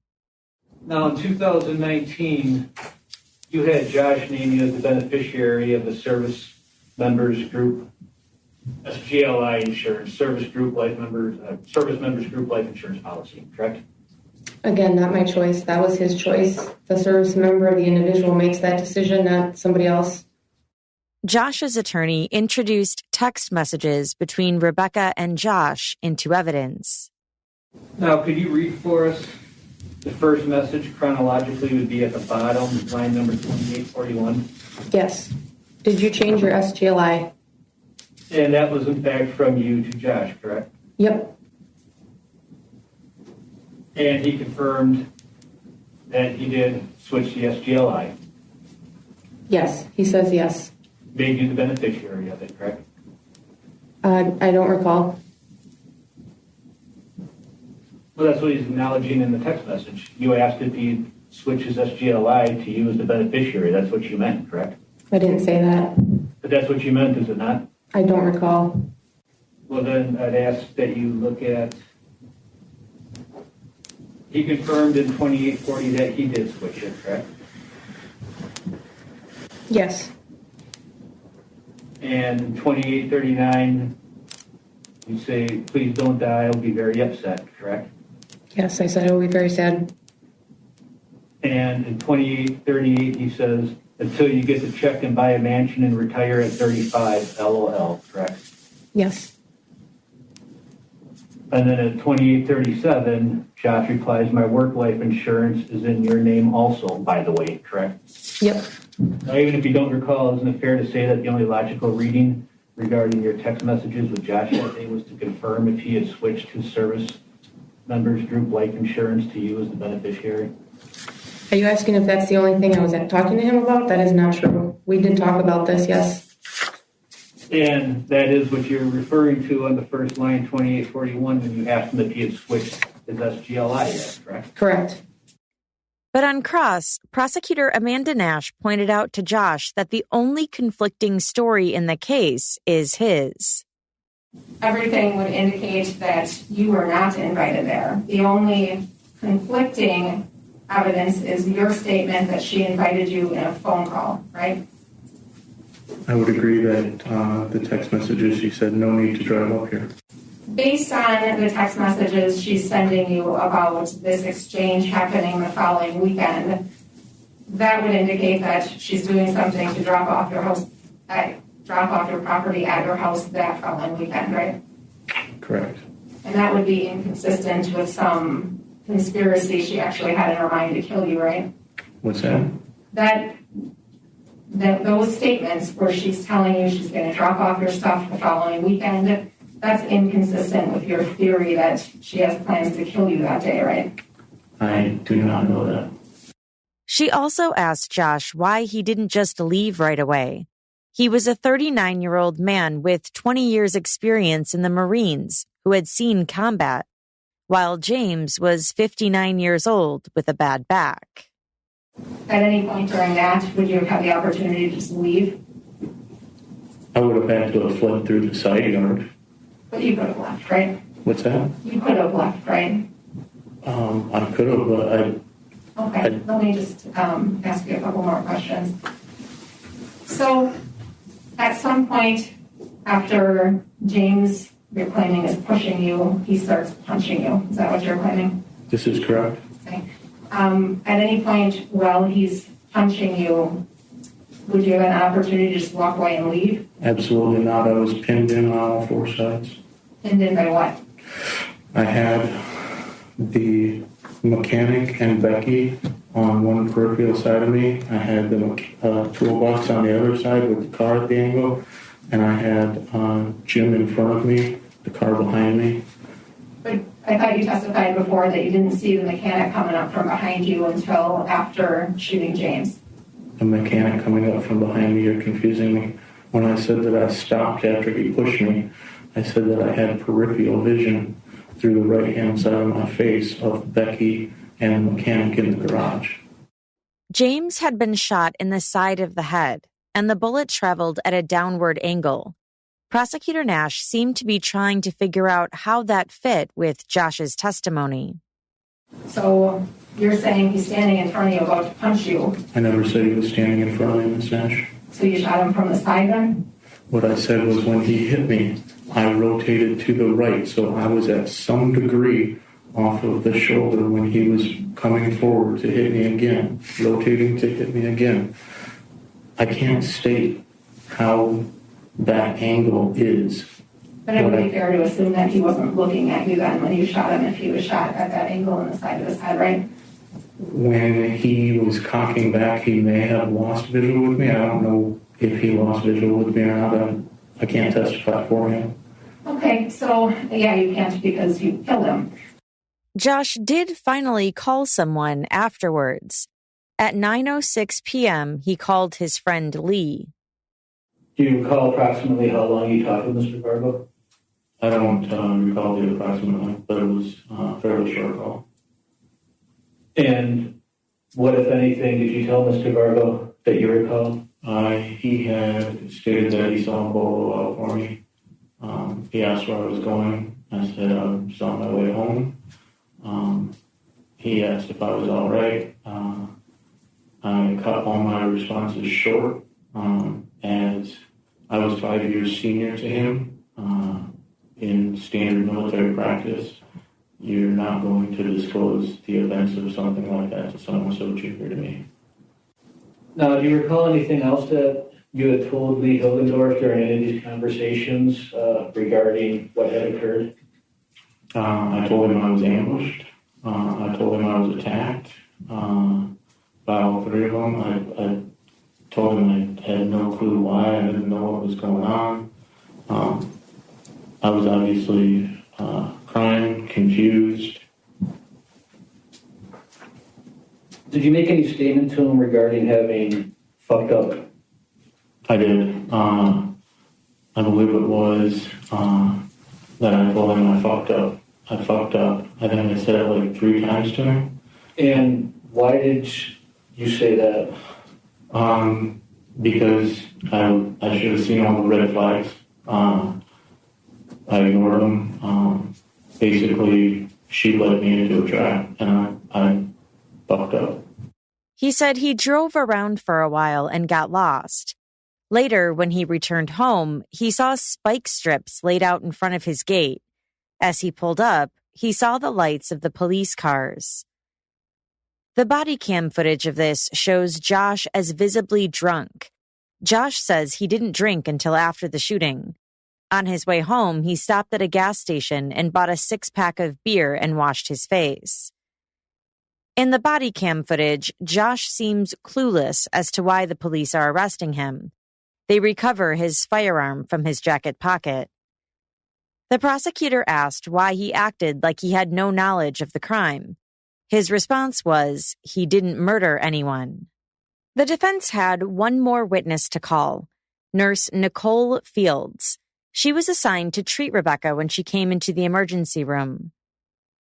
Now, in 2019, you had Josh name you as the beneficiary of the Service Members Group, that's GLI insurance, Service Members Group Life Insurance Policy, correct? Again, not my choice. That was his choice. The service member, the individual, makes that decision, not somebody else. Josh's attorney introduced text messages between Rebecca and Josh into evidence. Now, could you read for us The first message chronologically would be at the bottom, line number 2841. Yes. Did you change your SGLI? And that was in fact from you to Josh, correct? Yep. And he confirmed that he did switch the SGLI. Yes, he says yes. Made you the beneficiary of it, correct? I don't recall. Well, that's what he's acknowledging in the text message. You asked if he'd switch his SGLI to you as the beneficiary. That's what you meant, correct? I didn't say that. But that's what you meant, is it not? I don't recall. Well, then I'd ask that you look at, he confirmed in 2840 that he did switch it, correct? Yes. And in 2839, you say, please don't die, I'll be very upset, correct? Yes, I said I will be very sad. And in 2838, he says, until you get to check and buy a mansion and retire at 35, LOL, correct? Yes. And then at 2837, Josh replies, my work life insurance is in your name also, by the way, correct? Yep. Now, even if you don't recall, isn't it fair to say that the only logical reading regarding your text messages with Josh that day was to confirm if he had switched his service members group life insurance to you as the beneficiary? Are you asking if that's the only thing I was talking to him about? That is not true. We did talk about this, yes. And that is what you're referring to on the first line, 2841, when you asked him if he had switched his SGLI yet, correct? Correct. But on cross, prosecutor Amanda Nash pointed out to Josh that the only conflicting story in the case is his. Everything would indicate that you were not invited there. The only conflicting evidence is your statement that she invited you in a phone call, right? I would agree that the text messages, she said, no need to drive up here. Based on the text messages she's sending you about this exchange happening the following weekend, that would indicate that she's doing something to drop off your property at your house that following weekend, right? Correct. And that would be inconsistent with some conspiracy she actually had in her mind to kill you, right? What's that? That those statements where she's telling you she's going to drop off your stuff the following weekend, that's inconsistent with your theory that she has plans to kill you that day, right? I do not know that. She also asked Josh why he didn't just leave right away. He was a 39-year-old man with 20 years experience in the Marines who had seen combat, while James was 59 years old with a bad back. At any point during that, would you have had the opportunity to just leave? I would have had to have fled through the side yard. But you could have left, right? What's that? You could have left, right? I could have, but Okay, let me just ask you a couple more questions. So, at some point after James, you're claiming, is pushing you, he starts punching you. Is that what you're claiming? This is correct. Okay. At any point while he's punching you, would you have an opportunity to just walk away and leave? Absolutely not. I was pinned in on all four sides. Pinned in by what? I had the mechanic and Becky on one peripheral side of me. I had the toolbox on the other side with the car at the angle. And I had Jim in front of me, the car behind me. But I thought you testified before that you didn't see the mechanic coming up from behind you until after shooting James. The mechanic coming up from behind me, you're confusing me. When I said that I stopped after he pushed me, I said that I had peripheral vision through the right-hand side of my face of Becky and the mechanic in the garage. James had been shot in the side of the head, and the bullet traveled at a downward angle. Prosecutor Nash seemed to be trying to figure out how that fit with Josh's testimony. So you're saying he's standing in front of you about to punch you. I never said he was standing in front of me, Ms. Nash. So you shot him from the side then? What I said was when he hit me, I rotated to the right, so I was at some degree off of the shoulder when he was coming forward to hit me again, rotating to hit me again. I can't state how that angle is. But it would be fair to assume that he wasn't looking at you then when you shot him if he was shot at that angle on the side of his head, right? when he was cocking back, he may have lost visual with me. I don't know if he lost visual with me or not. I can't testify for him. Okay, so yeah, you can't because you killed him. Josh did finally call someone afterwards. At 9:06 p.m., he called his friend Lee. Do you recall approximately how long you talked with Mr. Vargo? I don't recall the approximately, but it was a fairly short call. And what, if anything, did you tell Mr. Vargo that you recall? He had stated that he saw a bolo out for me. He asked where I was going. I said I was on my way home. He asked if I was all right. I cut all my responses short, as I was 5 years senior to him. In standard military practice, you're not going to disclose the events of something like that to someone so junior to me. Now, do you recall anything else that you had told Lee Hilgendorf during any of these conversations regarding what had occurred? I told him I was ambushed. I told him I was attacked by all three of them. I told him I had no clue why. I didn't know what was going on. I was obviously crying, confused. Did you make any statement to him regarding having fucked up? I did. I believe it was that I told him I fucked up. I think I said it like 3 times to him. And why did you say that? Because I should have seen all the red flags. I ignored them. Basically, she led me into a trap, and I fucked up. He said he drove around for a while and got lost. Later, when he returned home, he saw spike strips laid out in front of his gate. As he pulled up, he saw the lights of the police cars. The body cam footage of this shows Josh as visibly drunk. Josh says he didn't drink until after the shooting. On his way home, he stopped at a gas station and bought a 6-pack of beer and washed his face. In the body cam footage, Josh seems clueless as to why the police are arresting him. They recover his firearm from his jacket pocket. The prosecutor asked why he acted like he had no knowledge of the crime. His response was, he didn't murder anyone. The defense had one more witness to call, Nurse Nicole Fields. She was assigned to treat Rebecca when she came into the emergency room.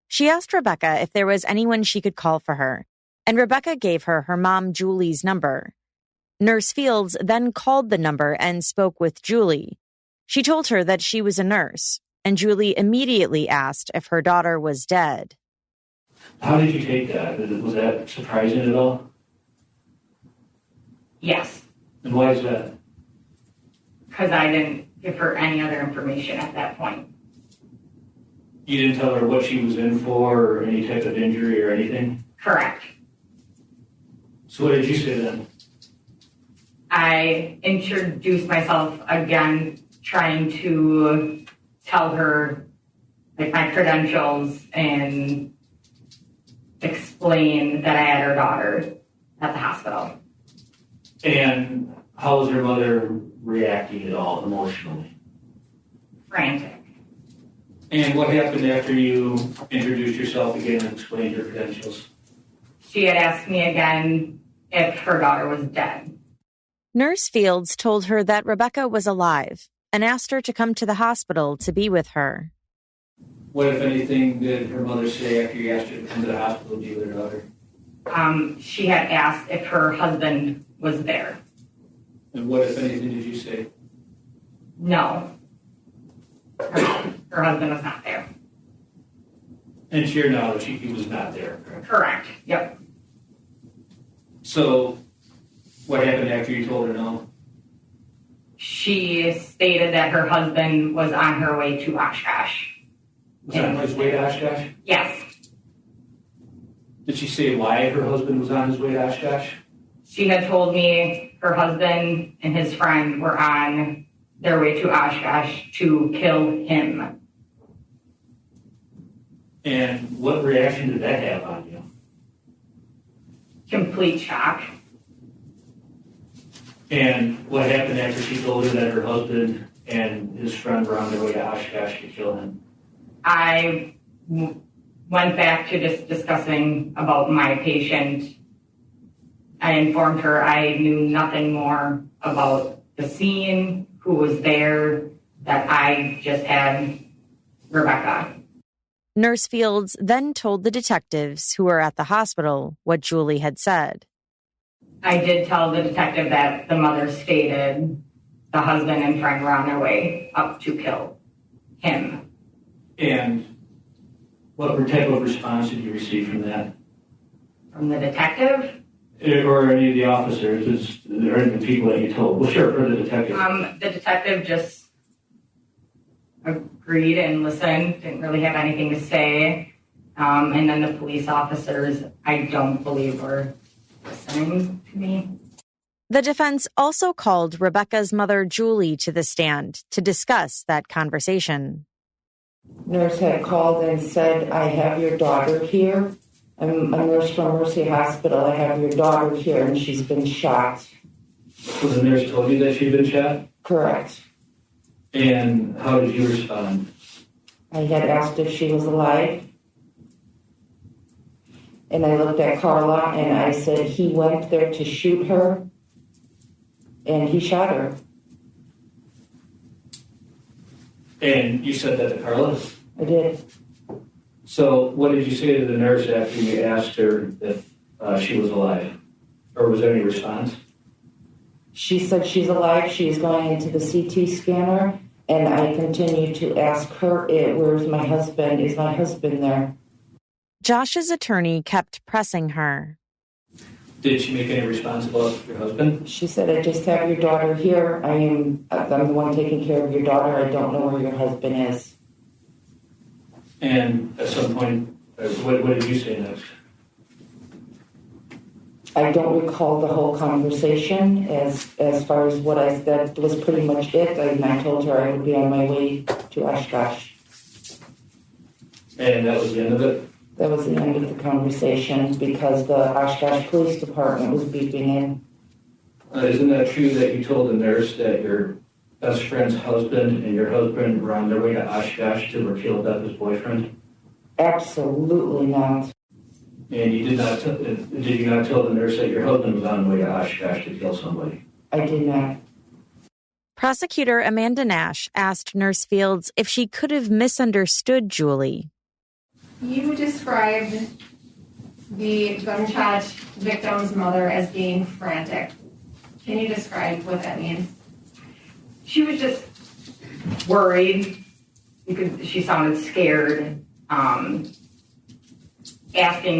She asked Rebecca if there was anyone she could call for her, and Rebecca gave her her mom Julie's number. Nurse Fields then called the number and spoke with Julie. She told her that she was a nurse, and Julie immediately asked if her daughter was dead. How did you take that? Was that surprising at all? Yes. And why is that? Because I didn't give her any other information at that point. You didn't tell her what she was in for or any type of injury or anything? Correct. So what did you say then? I introduced myself again, trying to tell her like my credentials and explain that I had her daughter at the hospital. And how was her mother reacting at all emotionally? Frantic. And what happened after you introduced yourself again and explained your credentials? She had asked me again if her daughter was dead. Nurse Fields told her that Rebecca was alive and asked her to come to the hospital to be with her. What, if anything, did her mother say after you asked her to come to the hospital to be with her daughter? She had asked if her husband was there. And what, if anything, did you say? No. Her husband was not there. And to your knowledge, he was not there, correct? Correct. Yep. So, what happened after you told her no? She stated that her husband was on her way to Oshkosh. Was on his way to Oshkosh? Yes. Did she say why her husband was on his way to Oshkosh? She had told me her husband and his friend were on their way to Oshkosh to kill him. And what reaction did that have on you? complete shock. And what happened after she told her that her husband and his friend were on their way to Oshkosh to kill him? I went back to just discussing about my patient. I informed her I knew nothing more about the scene, who was there, that I just had Rebecca. Nurse Fields then told the detectives who were at the hospital what Julie had said. I did tell the detective that the mother stated the husband and friend were on their way up to kill him. And what type of response did you receive from that? From the detective? Or any of the officers, or any of the people that you told? Well, sure, for the detective. The detective just agreed and listened, didn't really have anything to say. And then the police officers, I don't believe were listening to me. The defense also called Rebecca's mother, Julie, to the stand to discuss that conversation. Nurse had called and said, I have your daughter here. I'm a nurse from Mercy Hospital. I have your daughter here, and she's been shot. So the nurse told you that she'd been shot? Correct. And how did you respond? I had asked if she was alive. And I looked at Carla, and I said, he went there to shoot her, and he shot her. And you said that to Carla? I did. So what did you say to the nurse after you asked her if she was alive? Or was there any response? She said she's alive. She's going into the CT scanner. And I continued to ask her, where's my husband? Is my husband there? Josh's attorney kept pressing her. Did she make any response about your husband? She said, I just have your daughter here. I'm the one taking care of your daughter. I don't know where your husband is. And at some point, what did you say next? I don't recall the whole conversation as far as what I said. Was pretty much it. I told her I would be on my way to Oshkosh. And that was the end of it? That was the end of the conversation because the Oshkosh Police Department was beeping in. Isn't that true that you told the nurse that your best friend's husband and your husband were on their way to Oshkosh to kill Becca's boyfriend? Absolutely not. And you did you not tell the nurse that your husband was on the way to Oshkosh to kill somebody? I did not. Prosecutor Amanda Nash asked Nurse Fields if she could have misunderstood Julie. You described the gunshot victim's mother as being frantic. Can you describe what that means? She was just worried because she sounded scared, asking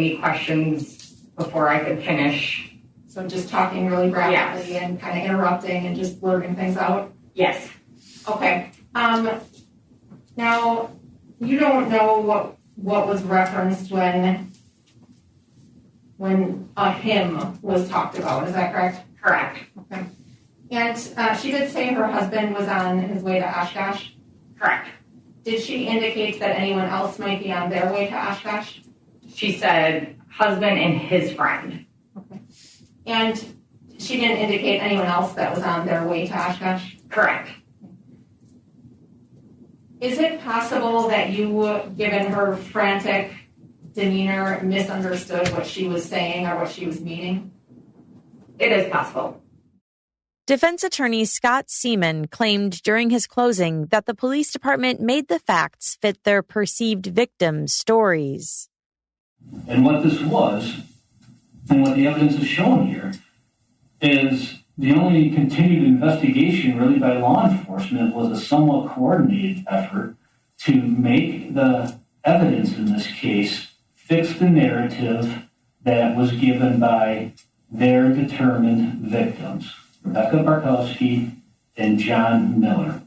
me questions before I could finish. So just talking really rapidly yes. And kind of interrupting and just blurting things out? Yes. Okay. Now, you don't know what was referenced when a hymn was talked about, is that correct? Correct. Okay. And she did say her husband was on his way to Oshkosh? Correct. Did she indicate that anyone else might be on their way to Oshkosh? She said husband and his friend. Okay. And she didn't indicate anyone else that was on their way to Oshkosh? Correct. Is it possible that you, given her frantic demeanor, misunderstood what she was saying or what she was meaning? It is possible. Defense attorney Scott Seaman claimed during his closing that the police department made the facts fit their perceived victims' stories. And what this was, and what the evidence has shown here, is the only continued investigation really by law enforcement was a somewhat coordinated effort to make the evidence in this case fix the narrative that was given by their determined victims, Rebecca Borkowski and John Miller.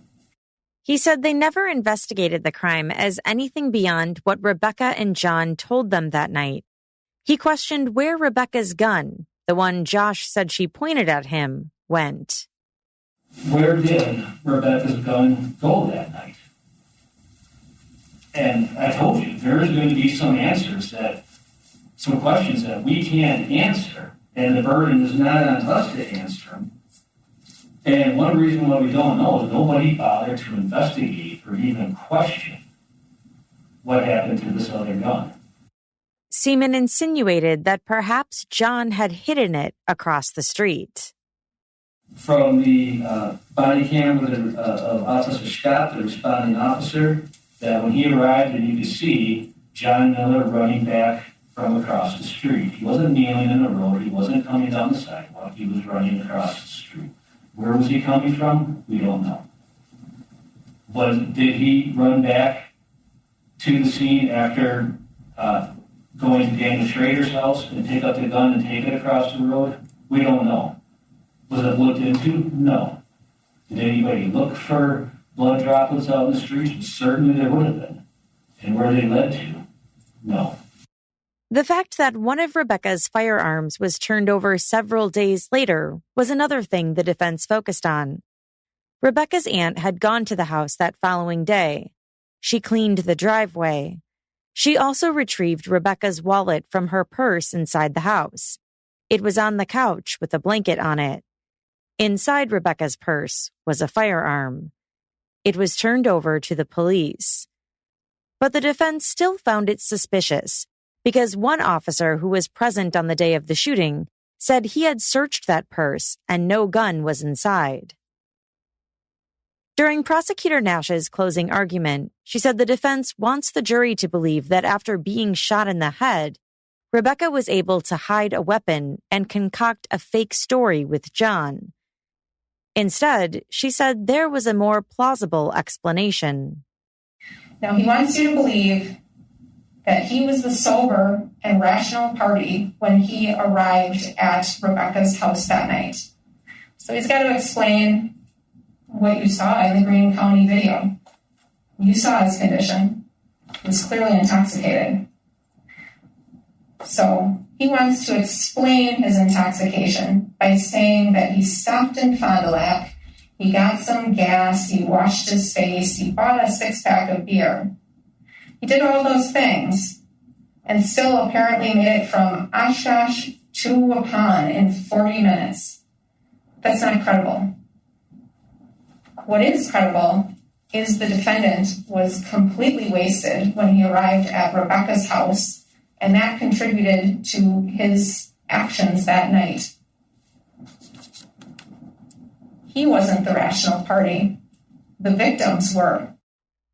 He said they never investigated the crime as anything beyond what Rebecca and John told them that night. He questioned where Rebecca's gun, the one Josh said she pointed at him, went. Where did Rebecca's gun go that night? And I told you, there's going to be some answers that some questions that we can't answer, and the burden is not on us to answer them. And one reason why we don't know is nobody bothered to investigate or even question what happened to this other gun. Seaman insinuated that perhaps John had hidden it across the street. From the body camera of Officer Scott, the responding officer, that when he arrived, and you could see John Miller running back from across the street. He wasn't kneeling in the road. He wasn't coming down the sidewalk. He was running across the street. Where was he coming from? We don't know. Did he run back to the scene after going to Daniel Schrader's house and pick up the gun and take it across the road? We don't know. Was it looked into? No. Did anybody look for blood droplets out in the streets? Certainly there would have been. And where they led to? No. The fact that one of Rebecca's firearms was turned over several days later was another thing the defense focused on. Rebecca's aunt had gone to the house that following day. She cleaned the driveway. She also retrieved Rebecca's wallet from her purse inside the house. It was on the couch with a blanket on it. Inside Rebecca's purse was a firearm. It was turned over to the police. But the defense still found it suspicious because one officer who was present on the day of the shooting said he had searched that purse and no gun was inside. During Prosecutor Nash's closing argument, she said the defense wants the jury to believe that after being shot in the head, Rebecca was able to hide a weapon and concoct a fake story with John. Instead, she said there was a more plausible explanation. Now, he wants you to believe that he was the sober and rational party when he arrived at Rebecca's house that night. So he's got to explain what you saw in the Greene County video. You saw his condition. He was clearly intoxicated. So he wants to explain his intoxication by saying that he stopped in Fond du Lac, he got some gas, he washed his face, he bought a 6-pack of beer. He did all those things and still apparently made it from Oshkosh to Waupun in 40 minutes. That's not credible. What is credible is the defendant was completely wasted when he arrived at Rebecca's house, and that contributed to his actions that night. He wasn't the rational party. The victims were.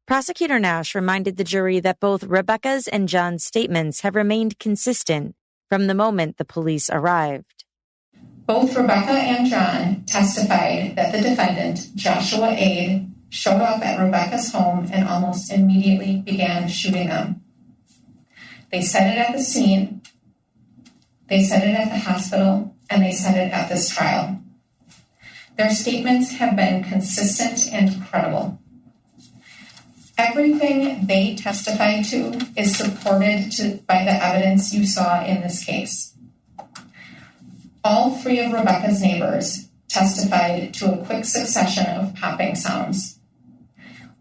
Prosecutor Nash reminded the jury that both Rebecca's and John's statements have remained consistent from the moment the police arrived. Both Rebecca and John testified that the defendant, Joshua Aide, showed up at Rebecca's home and almost immediately began shooting them. They said it at the scene, they said it at the hospital, and they said it at this trial. Their statements have been consistent and credible. Everything they testified to is supported by the evidence you saw in this case. All 3 of Rebecca's neighbors testified to a quick succession of popping sounds.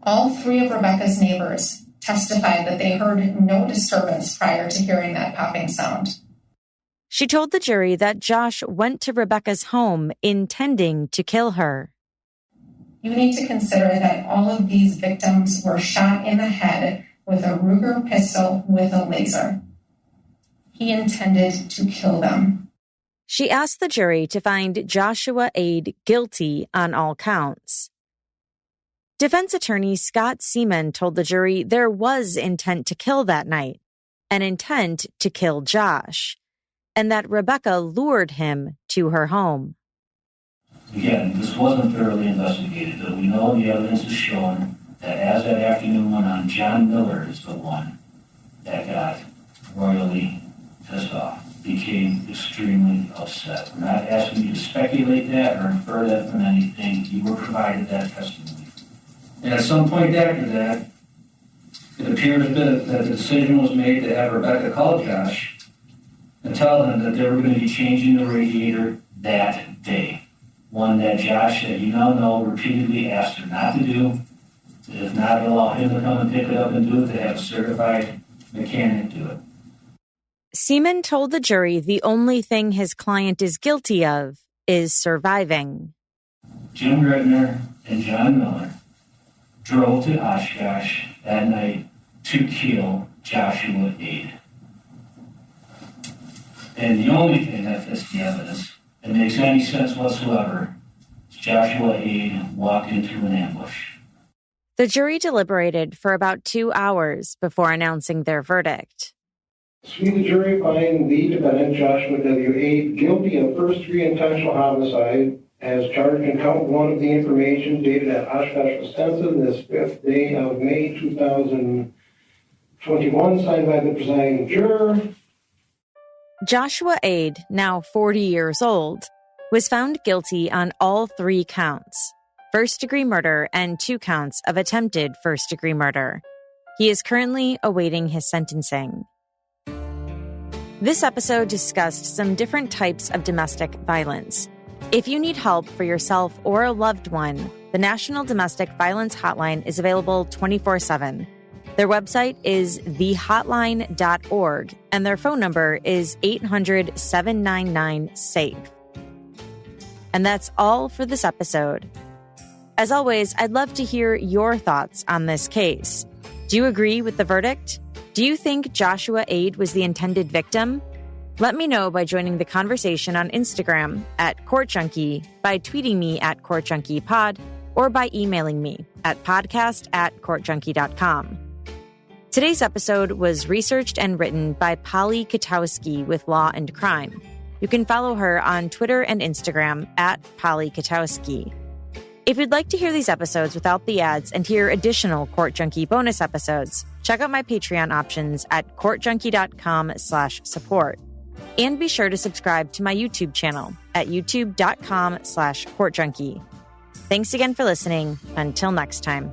All 3 of Rebecca's neighbors testified that they heard no disturbance prior to hearing that popping sound. She told the jury that Josh went to Rebecca's home intending to kill her. You need to consider that all of these victims were shot in the head with a Ruger pistol with a laser. He intended to kill them. She asked the jury to find Joshua Aide guilty on all counts. Defense attorney Scott Seaman told the jury there was intent to kill that night, an intent to kill Josh, and that Rebecca lured him to her home. Again, this wasn't thoroughly investigated, but we know the evidence is showing that as that afternoon went on, John Miller is the one that got royally pissed off, became extremely upset. We're not asking you to speculate that or infer that from anything. You were provided that testimony. And at some point after that, it appeared that the decision was made to have Rebecca call Josh and tell him that they were going to be changing the radiator that day. One that Josh, that you now know, repeatedly asked her not to do. If not, allow him to come and pick it up and do it, to have a certified mechanic do it. Seaman told the jury the only thing his client is guilty of is surviving. Jim Gretner and John Miller drove to Oshkosh that night to kill Joshua Aide. And the only thing that fits the evidence that makes any sense whatsoever is Joshua Aide walked into an ambush. The jury deliberated for about 2 hours before announcing their verdict. We, the jury, find the defendant, Joshua W. Aide, guilty of first-degree intentional homicide as charged in count 1 of the information dated at Oshkosh, Wisconsin, this 5th day of May 2021, signed by the presiding juror. Joshua Aide, now 40 years old, was found guilty on all 3 counts: first-degree murder and 2 counts of attempted first-degree murder. He is currently awaiting his sentencing. This episode discussed some different types of domestic violence. If you need help for yourself or a loved one, the National Domestic Violence Hotline is available 24/7. Their website is thehotline.org, and their phone number is 800-799-SAFE. And that's all for this episode. As always, I'd love to hear your thoughts on this case. Do you agree with the verdict? Do you think Joshua Aide was the intended victim? Let me know by joining the conversation on Instagram at CourtJunkie, by tweeting me at CourtJunkiePod, or by emailing me at podcast@CourtJunkie.com. Today's episode was researched and written by Polly Katowski with Law and Crime. You can follow her on Twitter and Instagram at Polly Katowski. If you'd like to hear these episodes without the ads and hear additional Court Junkie bonus episodes, check out my Patreon options at courtjunkie.com/support. And be sure to subscribe to my YouTube channel at youtube.com/courtjunkie. Thanks again for listening. Until next time.